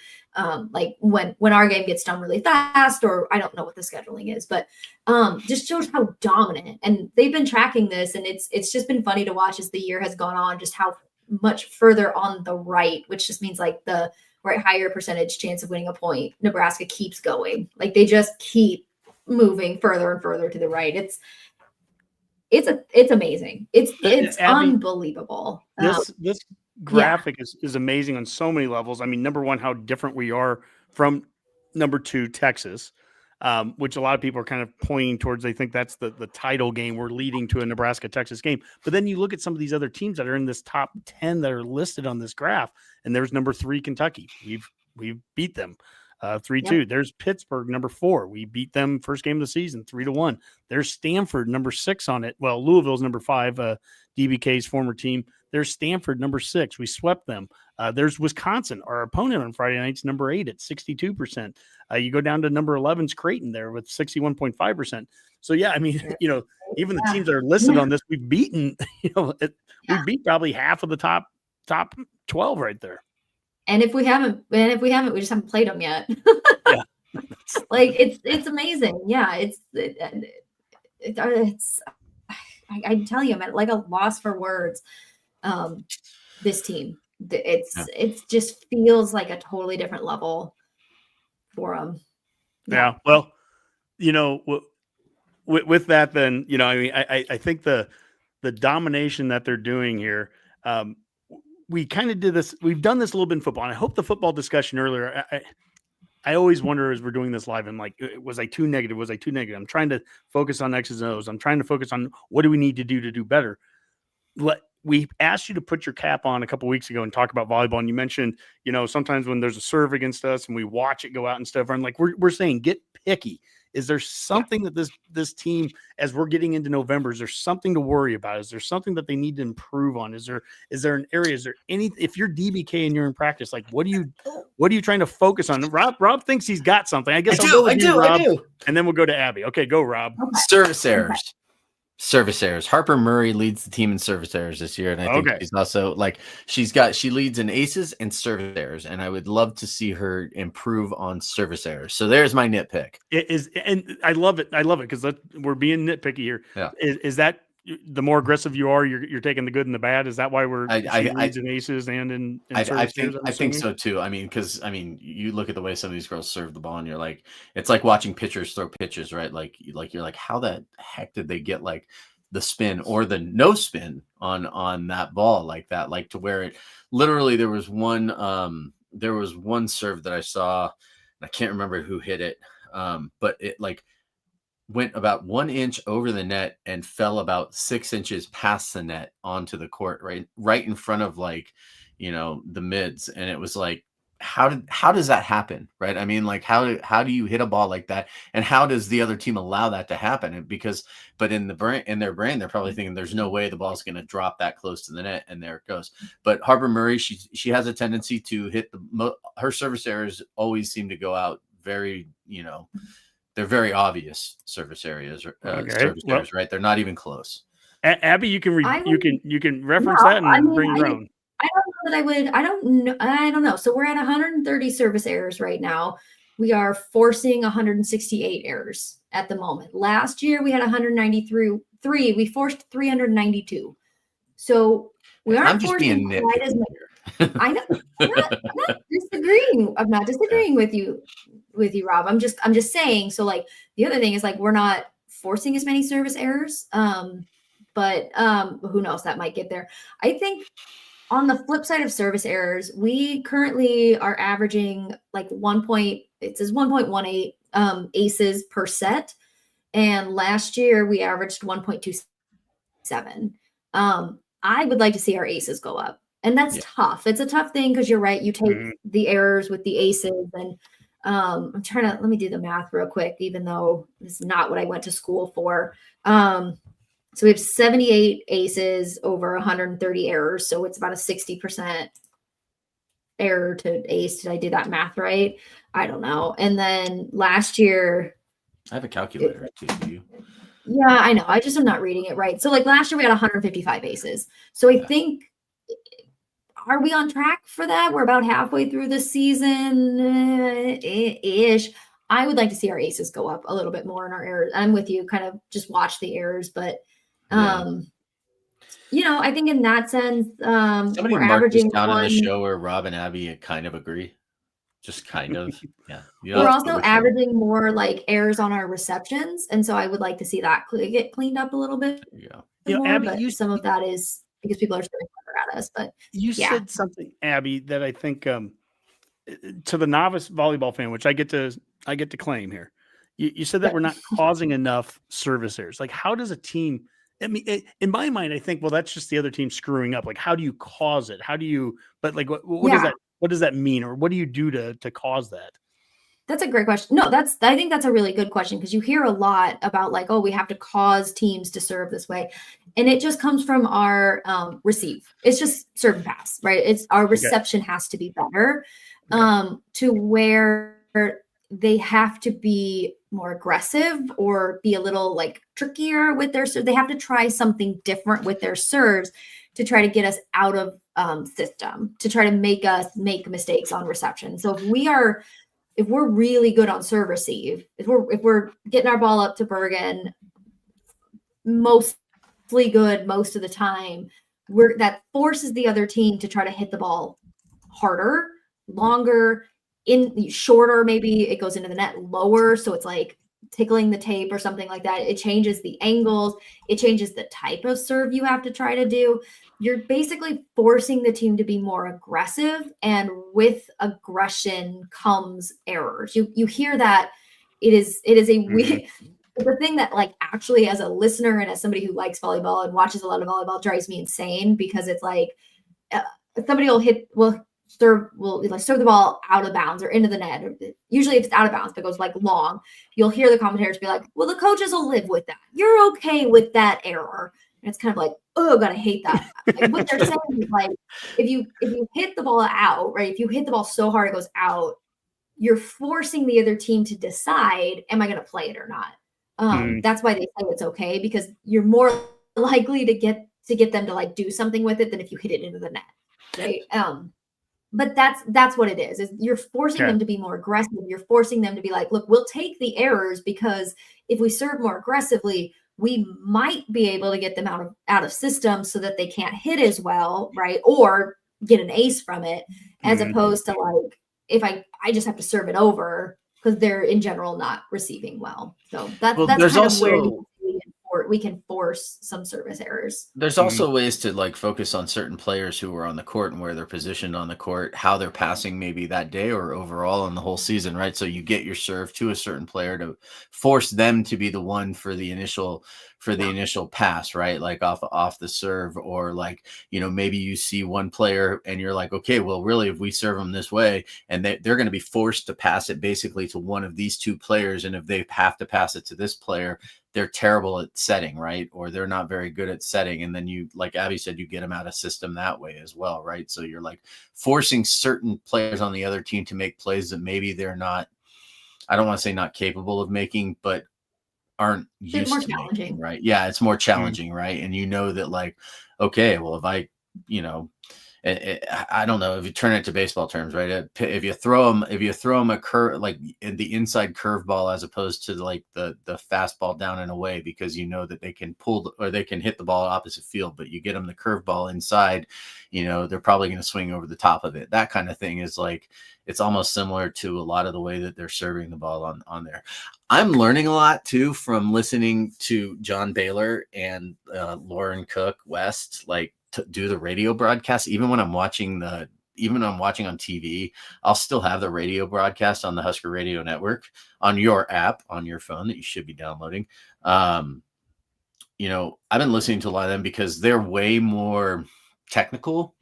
like when our game gets done really fast, or I don't know what the scheduling is, but just shows how dominant. And they've been tracking this, and it's just been funny to watch as the year has gone on, just how much further on the right, which just means like the right higher percentage chance of winning a point, Nebraska keeps going. Like they just keep moving further and further to the right. it's amazing. It's Abby, unbelievable. This graphic is amazing on so many levels. I mean, number one, how different we are from number two, Texas, which a lot of people are kind of pointing towards. They think that's the title game. We're leading to a Nebraska-Texas game. But then you look at some of these other teams that are in this top 10 that are listed on this graph, and there's number 3, Kentucky. We've beat them 3-2. Yep. There's Pittsburgh, number 4. We beat them first game of the season 3-1. There's Stanford, number 6 on it. Well, Louisville's number 5, DBK's former team. There's Stanford, number 6. We swept them. There's Wisconsin, our opponent on Friday night's number 8 at 62%. You go down to number 11's Creighton there with 61.5%. So, yeah, I mean, even the teams that are listed on this, we've beaten, we beat probably half of the top 12 right there. And if we haven't, we just haven't played them yet. Yeah. Like it's amazing. Yeah. I tell you, I'm at like a loss for words. This team, it's just feels like a totally different level for them. Yeah. Well, with that, then, I mean, I think the domination that they're doing here, we kind of did this. We've done this a little bit in football, and I hope the football discussion earlier. I always wonder as we're doing this live, I'm like, was I too negative? Was I too negative? I'm trying to focus on X's and O's. I'm trying to focus on what do we need to do better. We asked you to put your cap on a couple weeks ago and talk about volleyball, and you mentioned, sometimes when there's a serve against us and we watch it go out and stuff, I'm like, we're saying get picky. Is there something that this team, as we're getting into November, is there something to worry about? Is there something that they need to improve on? Is there an area? Is there any? If you're DBK and you're in practice, like what are you trying to focus on? Rob thinks he's got something. I guess I'll go with you, Rob, and then we'll go to Abby. Okay, go, Rob. Service errors. Service errors. Harper Murray leads the team in service errors this year, and I think she's also she leads in aces and service errors, and I would love to see her improve on service errors. So there's my nitpick. It is, and I love it because we're being nitpicky here. Yeah. Is that the more aggressive you are, you're taking the good and the bad? Is that why she leads in aces and in service errors? I think so too. I mean, because you look at the way some of these girls serve the ball, and you're like, it's like watching pitchers throw pitches, right? Like you're like, how the heck did they get like the spin or the no spin on that ball like that? Like to where it literally there was one serve that I saw, and I can't remember who hit it, but it like went about 1 inch over the net and fell about 6 inches past the net onto the court, right in front of the mids. And it was like, how does that happen? Right. I mean, like how do you hit a ball like that? And how does the other team allow that to happen? But in their brain, they're probably thinking there's no way the ball's going to drop that close to the net. And there it goes. But Harper Murray, she has a tendency to hit her service errors always seem to go out very, they're very obvious service areas, errors, right? They're not even close. Abby, you can reference that and bring your own. I don't know that I would. I don't know. So we're at 130 service errors right now. We are forcing 168 errors at the moment. Last year we had 193. We forced 392. So we aren't forcing quite as much. I know. I'm not disagreeing. I'm not disagreeing with you, Rob. I'm just saying. So like the other thing is like we're not forcing as many service errors. But who knows? That might get there. I think on the flip side of service errors, we currently are averaging like 1.18 aces per set, and last year we averaged 1.27. I would like to see our aces go up. And that's tough. It's a tough thing because you're right. You take the errors with the aces, and I'm trying to let me do the math real quick, even though it's not what I went to school for. So we have 78 aces over 130 errors. So it's about a 60% error to ace. Did I do that math right? I don't know. And then last year, I have a calculator too. Yeah, I know. I just am not reading it right. So like last year we had 155 aces. So I think. Are we on track for that? We're about halfway through the season ish. I would like to see our aces go up a little bit more in our errors. I'm with you, kind of just watch the errors, but I think in that sense, somebody we're marked averaging this down on the show where Rob and Abby kind of agree. just kind of. Yeah. We're also averaging more like errors on our receptions, and so I would like to see that get cleaned up a little bit. Yeah, more, Abby, but some of that is because people are throwing better at us. But you said something, Abby, that I think to the novice volleyball fan, which I get to claim here. You said that we're not causing enough service errors. Like, how does a team? I mean, in my mind, I think, well, that's just the other team screwing up. Like, how do you cause it? How do you? But like, what does that? What does that mean, or what do you do to cause that? That's a great question. No, I think that's a really good question, because you hear a lot about like, oh, we have to cause teams to serve this way. And it just comes from our receive. It's just serve and pass, right? It's our reception has to be better to where they have to be more aggressive or be a little like trickier with their serve. They have to try something different with their serves to try to get us out of system, to try to make us make mistakes on reception. So if we're really good on serve receive, if we're getting our ball up to Bergen, mostly good most of the time, that forces the other team to try to hit the ball harder, longer, in shorter, maybe it goes into the net lower, so it's like tickling the tape or something like that. It changes the angles, it changes the type of serve you have to try to do. You're basically forcing the team to be more aggressive, and with aggression comes errors. You hear that it is a weird the thing that, like, actually as a listener and as somebody who likes volleyball and watches a lot of volleyball, drives me insane, because it's like somebody will serve the ball out of bounds or into the net. Usually if it's out of bounds, but goes like long, you'll hear the commentators be like, well, the coaches will live with that. You're okay with that error. And it's kind of like, oh God, I hate that. What they're saying is, like, if you hit the ball out, right? If you hit the ball so hard it goes out, you're forcing the other team to decide, am I going to play it or not? That's why they say it's okay, because you're more likely to get them to like do something with it than if you hit it into the net, right? But that's what it is you're forcing them to be more aggressive. You're forcing them to be like, look, we'll take the errors, because if we serve more aggressively, we might be able to get them out of system so that they can't hit as well, right? Or get an ace from it, as opposed to like, if I just have to serve it over, because they're in general not receiving well. So that's kind of where we can force some service errors. There's also ways to like focus on certain players who are on the court and where they're positioned on the court, how they're passing maybe that day or overall in the whole season, right? So you get your serve to a certain player to force them to be the one for the initial pass, right? Like off the serve, or like, maybe you see one player and you're like, okay, well, really, if we serve them this way, and they're going to be forced to pass it basically to one of these two players, and if they have to pass it to this player, they're terrible at setting, right? Or they're not very good at setting. And then you, like Abby said, you get them out of system that way as well, right? So you're like forcing certain players on the other team to make plays that maybe they're not, I don't want to say not capable of making, but aren't used to making, right? Yeah, it's more challenging, right? And that, like, okay, well, if I don't know, if you turn it to baseball terms, right? If you throw them a curve, like in the inside curveball, as opposed to like the fastball down and away, because that they can pull or they can hit the ball opposite field, but you get them the curveball inside, they're probably going to swing over the top of it. That kind of thing is like, it's almost similar to a lot of the way that they're serving the ball on there. I'm learning a lot too from listening to John Baylor and Lauren Cook West, like, to do the radio broadcast. Even when I'm watching on TV, I'll still have the radio broadcast on the Husker Radio Network on your app, on your phone that you should be downloading. I've been listening to a lot of them because they're way more technical,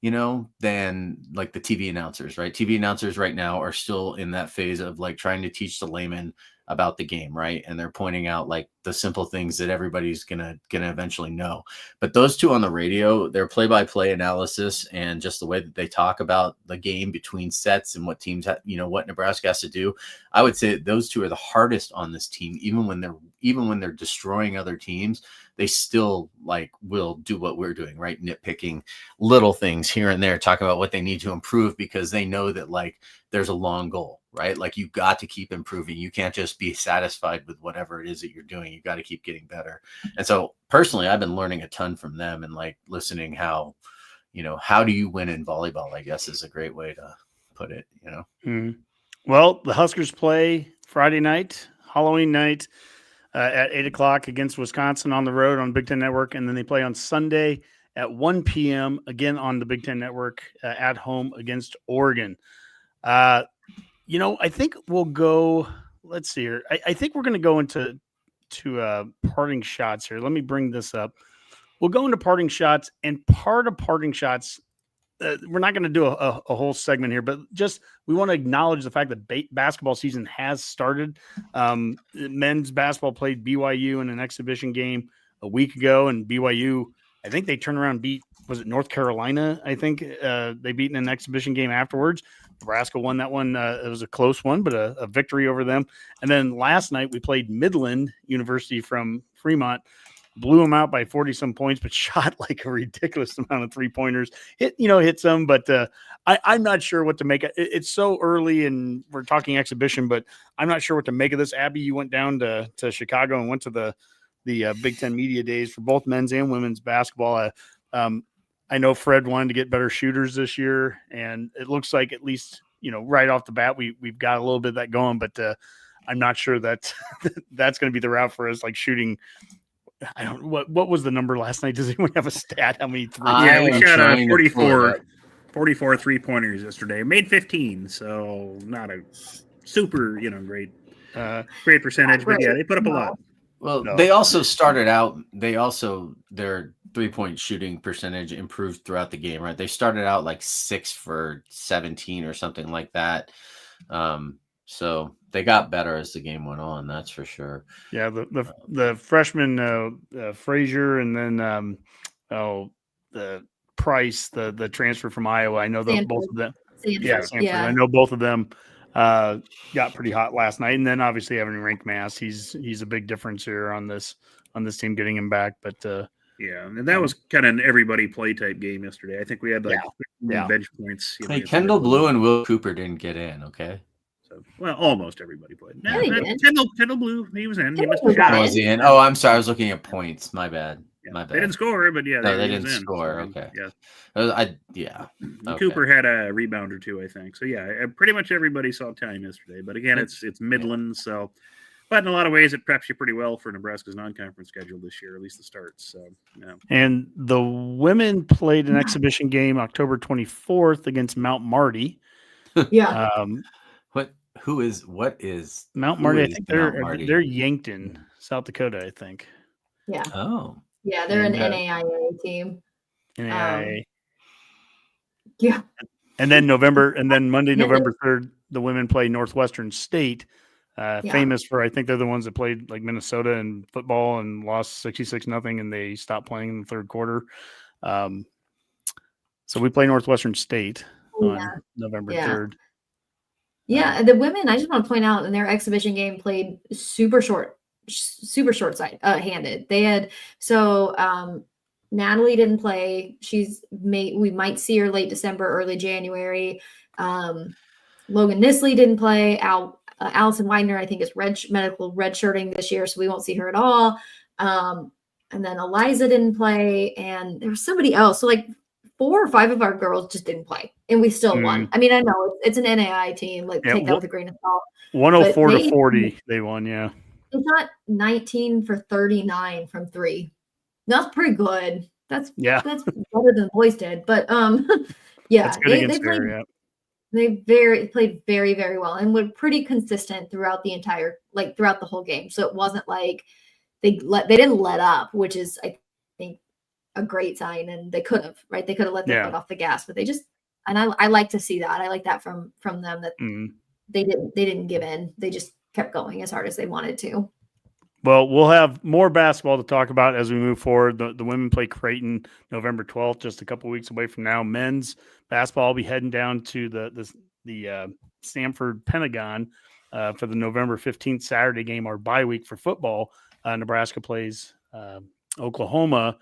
than like the TV announcers, right? TV announcers right now are still in that phase of like trying to teach the layman about the game, right? And they're pointing out like the simple things that everybody's gonna eventually know. But those two on the radio, their play-by-play analysis and just the way that they talk about the game between sets and what teams what Nebraska has to do, I would say those two are the hardest on this team. Even when they're destroying other teams, they still like will do what we're doing, right? Nitpicking little things here and there, talking about what they need to improve, because they know that like there's a long goal, right? Like you've got to keep improving. You can't just be satisfied with whatever it is that you're doing. You got to keep getting better. And so personally, I've been learning a ton from them, and like listening how do you win in volleyball, I guess, is a great way to put it, you know. Mhm. Well, the Huskers play Friday night, Halloween night, at 8 o'clock against Wisconsin on the road on Big Ten Network, and then they play on Sunday at 1 p.m. again on the Big Ten Network at home against Oregon. I think we'll go. Let's see here. I think we're going to go into parting shots here. Let me bring this up. We'll go into parting shots, and part of parting shots. We're not going to do a whole segment here, but just we want to acknowledge the fact that basketball season has started. Men's basketball played BYU in an exhibition game a week ago, and BYU, I think they turned around and beat, was it North Carolina? I think they beat in an exhibition game afterwards. Nebraska won that one. It was a close one, but a victory over them. And then last night we played Midland University from Fremont. Blew them out by 40-some points, but shot like a ridiculous amount of three-pointers. Hit some, but I'm not sure what to make. It's so early, and we're talking exhibition, but I'm not sure what to make of this. Abby, you went down to Chicago and went to the Big Ten Media Days for both men's and women's basketball. I know Fred wanted to get better shooters this year, and it looks like at least right off the bat we've got a little bit of that going, but I'm not sure that that's going to be the route for us, like shooting. I don't know what was the number last night. Does anyone have a stat? How many threes? Yeah, we shot 44 3-pointers yesterday. Made 15, so not a super, great percentage, but yeah, they put up a lot. Well, they also started out. Their 3-point shooting percentage improved throughout the game, right? They started out like 6 for 17 or something like that. So they got better as the game went on. That's for sure. Yeah, the freshman Frazier, and then the Price, the transfer from Iowa. I know both of them. Sanford. Yeah. I know both of them got pretty hot last night, and then obviously having Rank Mass, he's a big difference here on this team getting him back. But yeah, and that was kind of an everybody play type game yesterday. I think we had bench points. Hey, Kendall Blue and Will Cooper didn't get in. Okay. Well, almost everybody played. No, Kendall Blue, he was in. Was he in? Oh, I'm sorry. I was looking at points. My bad. Yeah. My bad. They didn't score, but yeah, they didn't score. Okay. Yeah. Okay. Cooper had a rebound or two, I think. So yeah, pretty much everybody saw time yesterday. But again, it's Midland, so. But in a lot of ways, it preps you pretty well for Nebraska's non-conference schedule this year, at least the starts. So, yeah. And the women played an exhibition game October 24th against Mount Marty. Yeah. What is Mount Marty? I think they're Yankton, South Dakota, I think. Yeah. Oh. Yeah, they're an NAIA team. NAIA. Yeah. And then Monday, November 3rd, the women play Northwestern State, famous for, I think they're the ones that played like Minnesota in football and lost 66-0, and they stopped playing in the third quarter. So we play Northwestern State on November 3rd. Yeah, the women, I just want to point out, in their exhibition game played super short handed. They had Natalie didn't play. We might see her late December, early January. Logan Nisley didn't play. Allison Widener, I think, is medical redshirting this year, so we won't see her at all. And then Eliza didn't play, and there was somebody else. So like 4 or 5 of our girls just didn't play, and we still won. I mean, I know it's an NAI team. Like, take that with a grain of salt. 104-40, they won. Yeah, it's not 19 for 39 from 3. That's pretty good. That's better than the boys did. But yeah, they played very, very well, and were pretty consistent throughout throughout the whole game. So it wasn't like they didn't let up, which is, I think, a great sign, and they could have, right? They could have let their foot off the gas, but they just, and I like to see that. I like that from them, that they didn't give in. They just kept going as hard as they wanted to. Well, we'll have more basketball to talk about as we move forward. The women play Creighton November 12th, just a couple weeks away from now. Men's basketball will be heading down to the Stanford Pentagon for the November 15th Saturday game, our bye week for football. Nebraska plays Oklahoma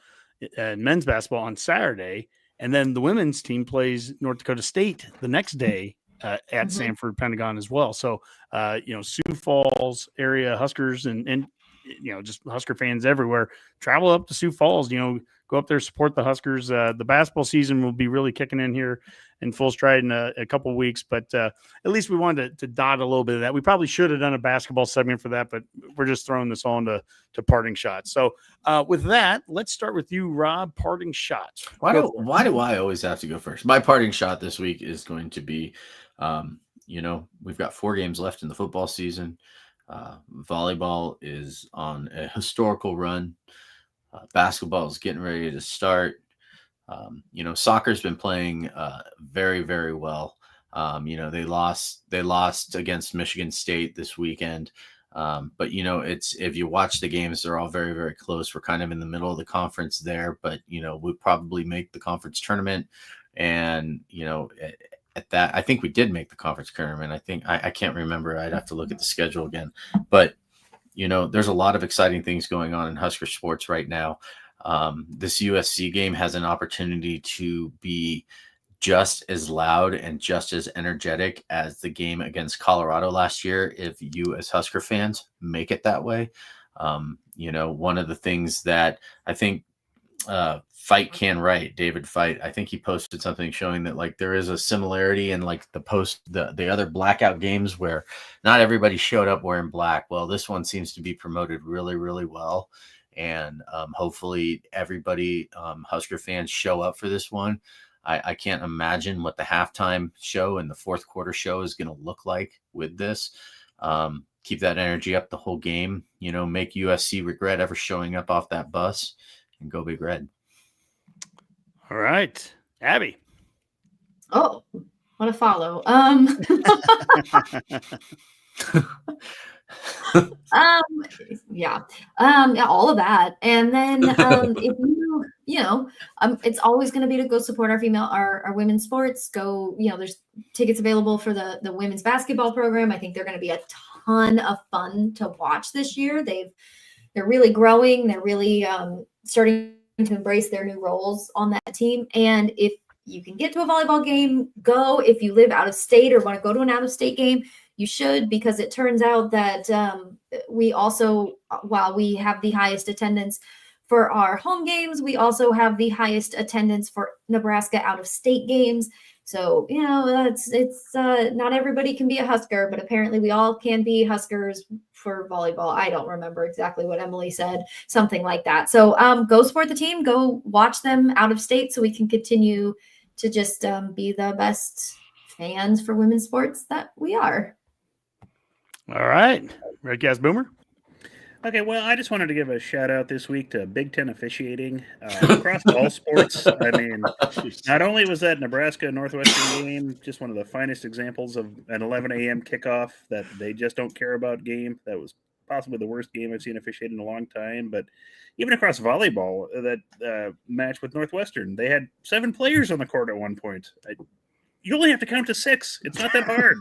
and men's basketball on Saturday, and then the women's team plays North Dakota State the next day at Sanford Pentagon as well. So, Sioux Falls area Huskers and just Husker fans everywhere, travel up to Sioux Falls, go up there, support the Huskers. The basketball season will be really kicking in here in full stride in a couple of weeks, but at least we wanted to dot a little bit of that. We probably should have done a basketball segment for that, but we're just throwing this on to parting shots. So with that, let's start with you, Rob. Parting shots. Why do I always have to go first? My parting shot this week is going to be, we've got 4 games left in the football season. Volleyball is on a historical run. Basketball is getting ready to start. Soccer's been playing very, very well. They lost against Michigan State this weekend. But it's, if you watch the games, they're all very, very close. We're kind of in the middle of the conference there, but we'll probably make the conference tournament. And, at that, I think we did make the conference tournament. I think I can't remember. I'd have to look at the schedule again, but there's a lot of exciting things going on in Husker sports right now. This USC game has an opportunity to be just as loud and just as energetic as the game against Colorado last year, if you as Husker fans make it that way. One of the things that I think Fight Can Write, David Fight, I think he posted something showing that there is a similarity in the other Blackout games where not everybody showed up wearing black. Well, this one seems to be promoted really, really well. And hopefully everybody, Husker fans, show up for this one. I can't imagine what the halftime show and the fourth quarter show is going to look like with this. Keep that energy up the whole game, make USC regret ever showing up off that bus, and go Big Red. All right. Abby. Oh, what a follow. Yeah, all of that. And then if it's always going to be to go support our women's sports. Go, there's tickets available for the women's basketball program. I think they're going to be a ton of fun to watch this year. They're really growing. They're really starting to embrace their new roles on that team. And if you can get to a volleyball game, go. If you live out of state or want to go to an out of state game, you should, because it turns out that we also, while we have the highest attendance for our home games, we also have the highest attendance for Nebraska out of state games. So, it's not everybody can be a Husker, but apparently we all can be Huskers for volleyball. I don't remember exactly what Emily said, something like that. So go support the team, go watch them out of state so we can continue to just be the best fans for women's sports that we are. All right. Redcast Boomer. Okay, well, I just wanted to give a shout out this week to Big Ten officiating across all sports. I mean, not only was that Nebraska Northwestern game just one of the finest examples of an 11 a.m. kickoff that they just don't care about game. That was possibly the worst game I've seen officiated in a long time. But even across volleyball, that match with Northwestern, they had 7 players on the court at one point. You only have to count to 6. It's not that hard.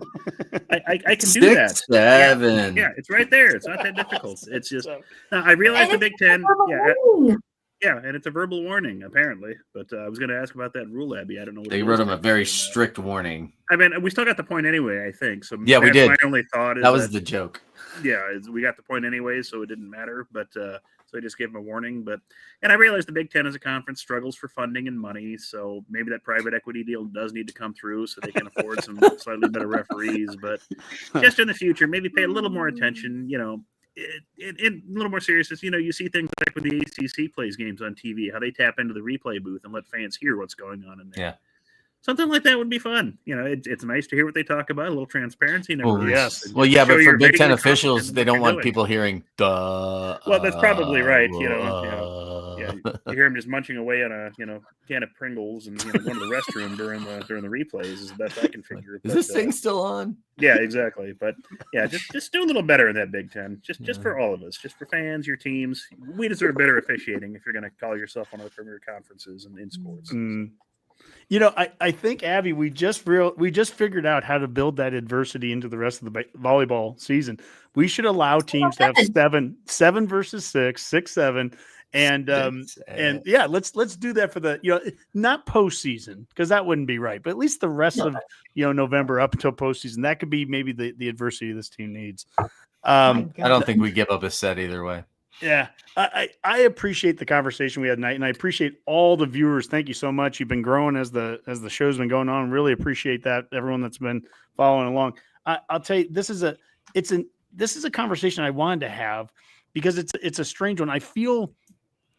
I can do that. 6, 7. Yeah, it's right there. It's not that difficult. It's just I realize the Big Ten. Yeah, and it's a verbal warning apparently. But I was going to ask about that rule, Abby. I don't know. They wrote them a very strict warning. I mean, we still got the point anyway. I think so. Yeah, we did. My only thought is that was the joke. Yeah, we got the point anyway, so it didn't matter. But so I just gave them a warning. And I realize the Big Ten as a conference struggles for funding and money, so maybe that private equity deal does need to come through so they can afford some slightly better referees. But just in the future, maybe pay a little more attention. In a little more seriousness. You see things like when the ACC plays games on TV, how they tap into the replay booth and let fans hear what's going on in there. Yeah. Something like that would be fun. It's nice to hear what they talk about. A little transparency. Yes. Well, yeah, but for Big Ten officials, they don't want people hearing duh. Well, that's probably right. Yeah, you hear them just munching away on a can of Pringles and going to the restroom during the replays is the best I can figure. Is this thing still on? Yeah, exactly. But yeah, just do a little better in that Big Ten. Just for all of us, just for fans, your teams. We deserve better officiating if you're going to call yourself one of the premier conferences in sports. Mm. I think, Abby, we just figured out how to build that adversity into the rest of the volleyball season. We should allow teams to have 7 versus 6, 6, 7, and yeah, let's do that for the not postseason because that wouldn't be right, but at least the rest of November up until postseason. That could be maybe the adversity this team needs. I don't think we give up a set either way. Yeah, I appreciate the conversation we had tonight, and I appreciate all the viewers. Thank you so much. You've been growing as the show's been going on. Really appreciate that. Everyone that's been following along. I'll tell you, this is a conversation I wanted to have because it's a strange one. I feel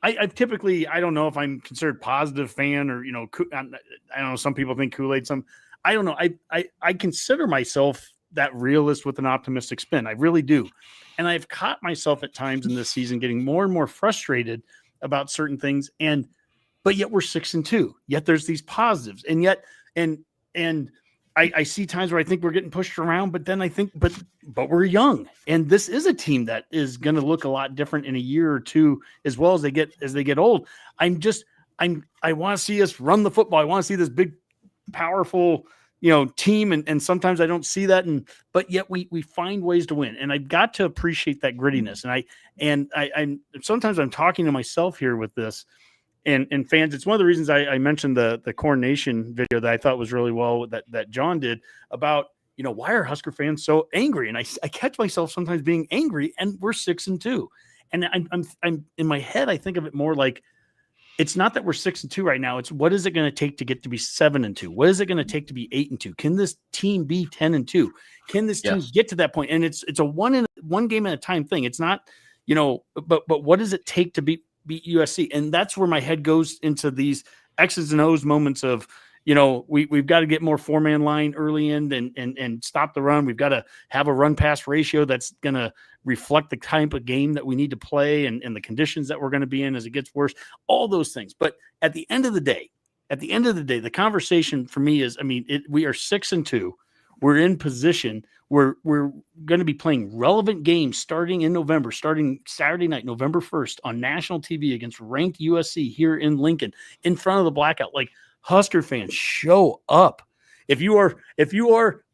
I typically, I don't know if I'm considered positive fan or, I don't know. Some people think Kool-Aid, I don't know. I consider myself that realist with an optimistic spin. I really do. And I've caught myself at times in this season getting more and more frustrated about certain things. But yet we're 6-2, yet there's these positives. And yet, and I see times where I think we're getting pushed around, but then I think, but we're young, and this is a team that is going to look a lot different in a year or two, as well as they get old. I want to see us run the football. I want to see this big, powerful, team. And sometimes I don't see that. But yet we find ways to win. And I've got to appreciate that grittiness. And I'm sometimes I'm talking to myself here with this. And fans, it's one of the reasons I mentioned the Corn Nation video that I thought was really well that John did about, why are Husker fans so angry? And I catch myself sometimes being angry, and we're 6-2. And I'm in my head, I think of it more like it's not that we're 6-2 right now. It's what is it going to take to get to be 7-2? What is it going to take to be 8-2? Can this team be 10-2? Can this team get to that point? And it's a one game at a time thing. It's not, but what does it take to beat USC? And that's where my head goes into these X's and O's moments of, we've got to get more 4-man line early in and stop the run. We've got to have a run pass ratio that's going to reflect the type of game that we need to play and the conditions that we're going to be in as it gets worse, all those things. But at the end of the day, the conversation for me is, we are 6-2. We're in position. We're going to be playing relevant games starting in November, starting Saturday night, November 1st on national TV against ranked USC here in Lincoln in front of the Blackout. Like, Husker fans, show up. If you're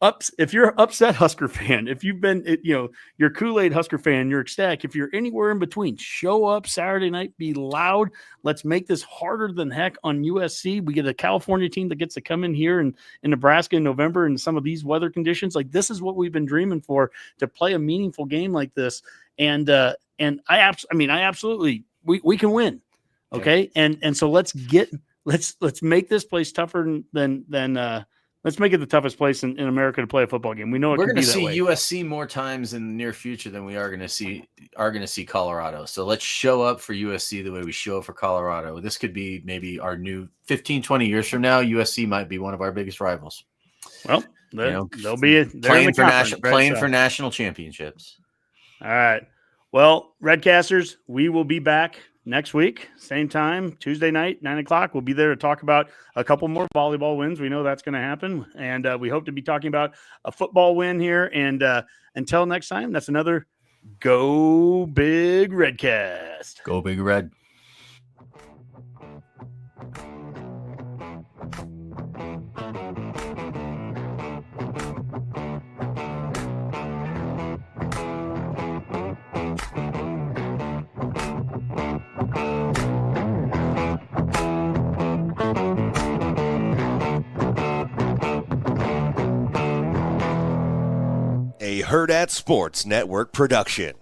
upset Husker fan, if you've been, you're Kool-Aid Husker fan, you're ecstatic. If you're anywhere in between, show up Saturday night, be loud. Let's make this harder than heck on USC. We get a California team that gets to come in here in Nebraska in November in some of these weather conditions. Like, this is what we've been dreaming for, to play a meaningful game like this. And I absolutely, we can win. Okay. Yeah. And so let's make this place tougher than let's make it the toughest place in America to play a football game. We know we're going to see USC more times in the near future than we are going to see Colorado. So let's show up for USC the way we show up for Colorado. This could be maybe our new 15, 20 years from now. USC might be one of our biggest rivals. Well, they'll be playing for national championships. All right. Well, Redcasters, we will be back next week, same time, Tuesday night, 9:00. We'll be there to talk about a couple more volleyball wins. We know that's going to happen. And we hope to be talking about a football win here. And until next time, that's another Go Big Redcast. Go Big Red. A Herd at Sports Network production.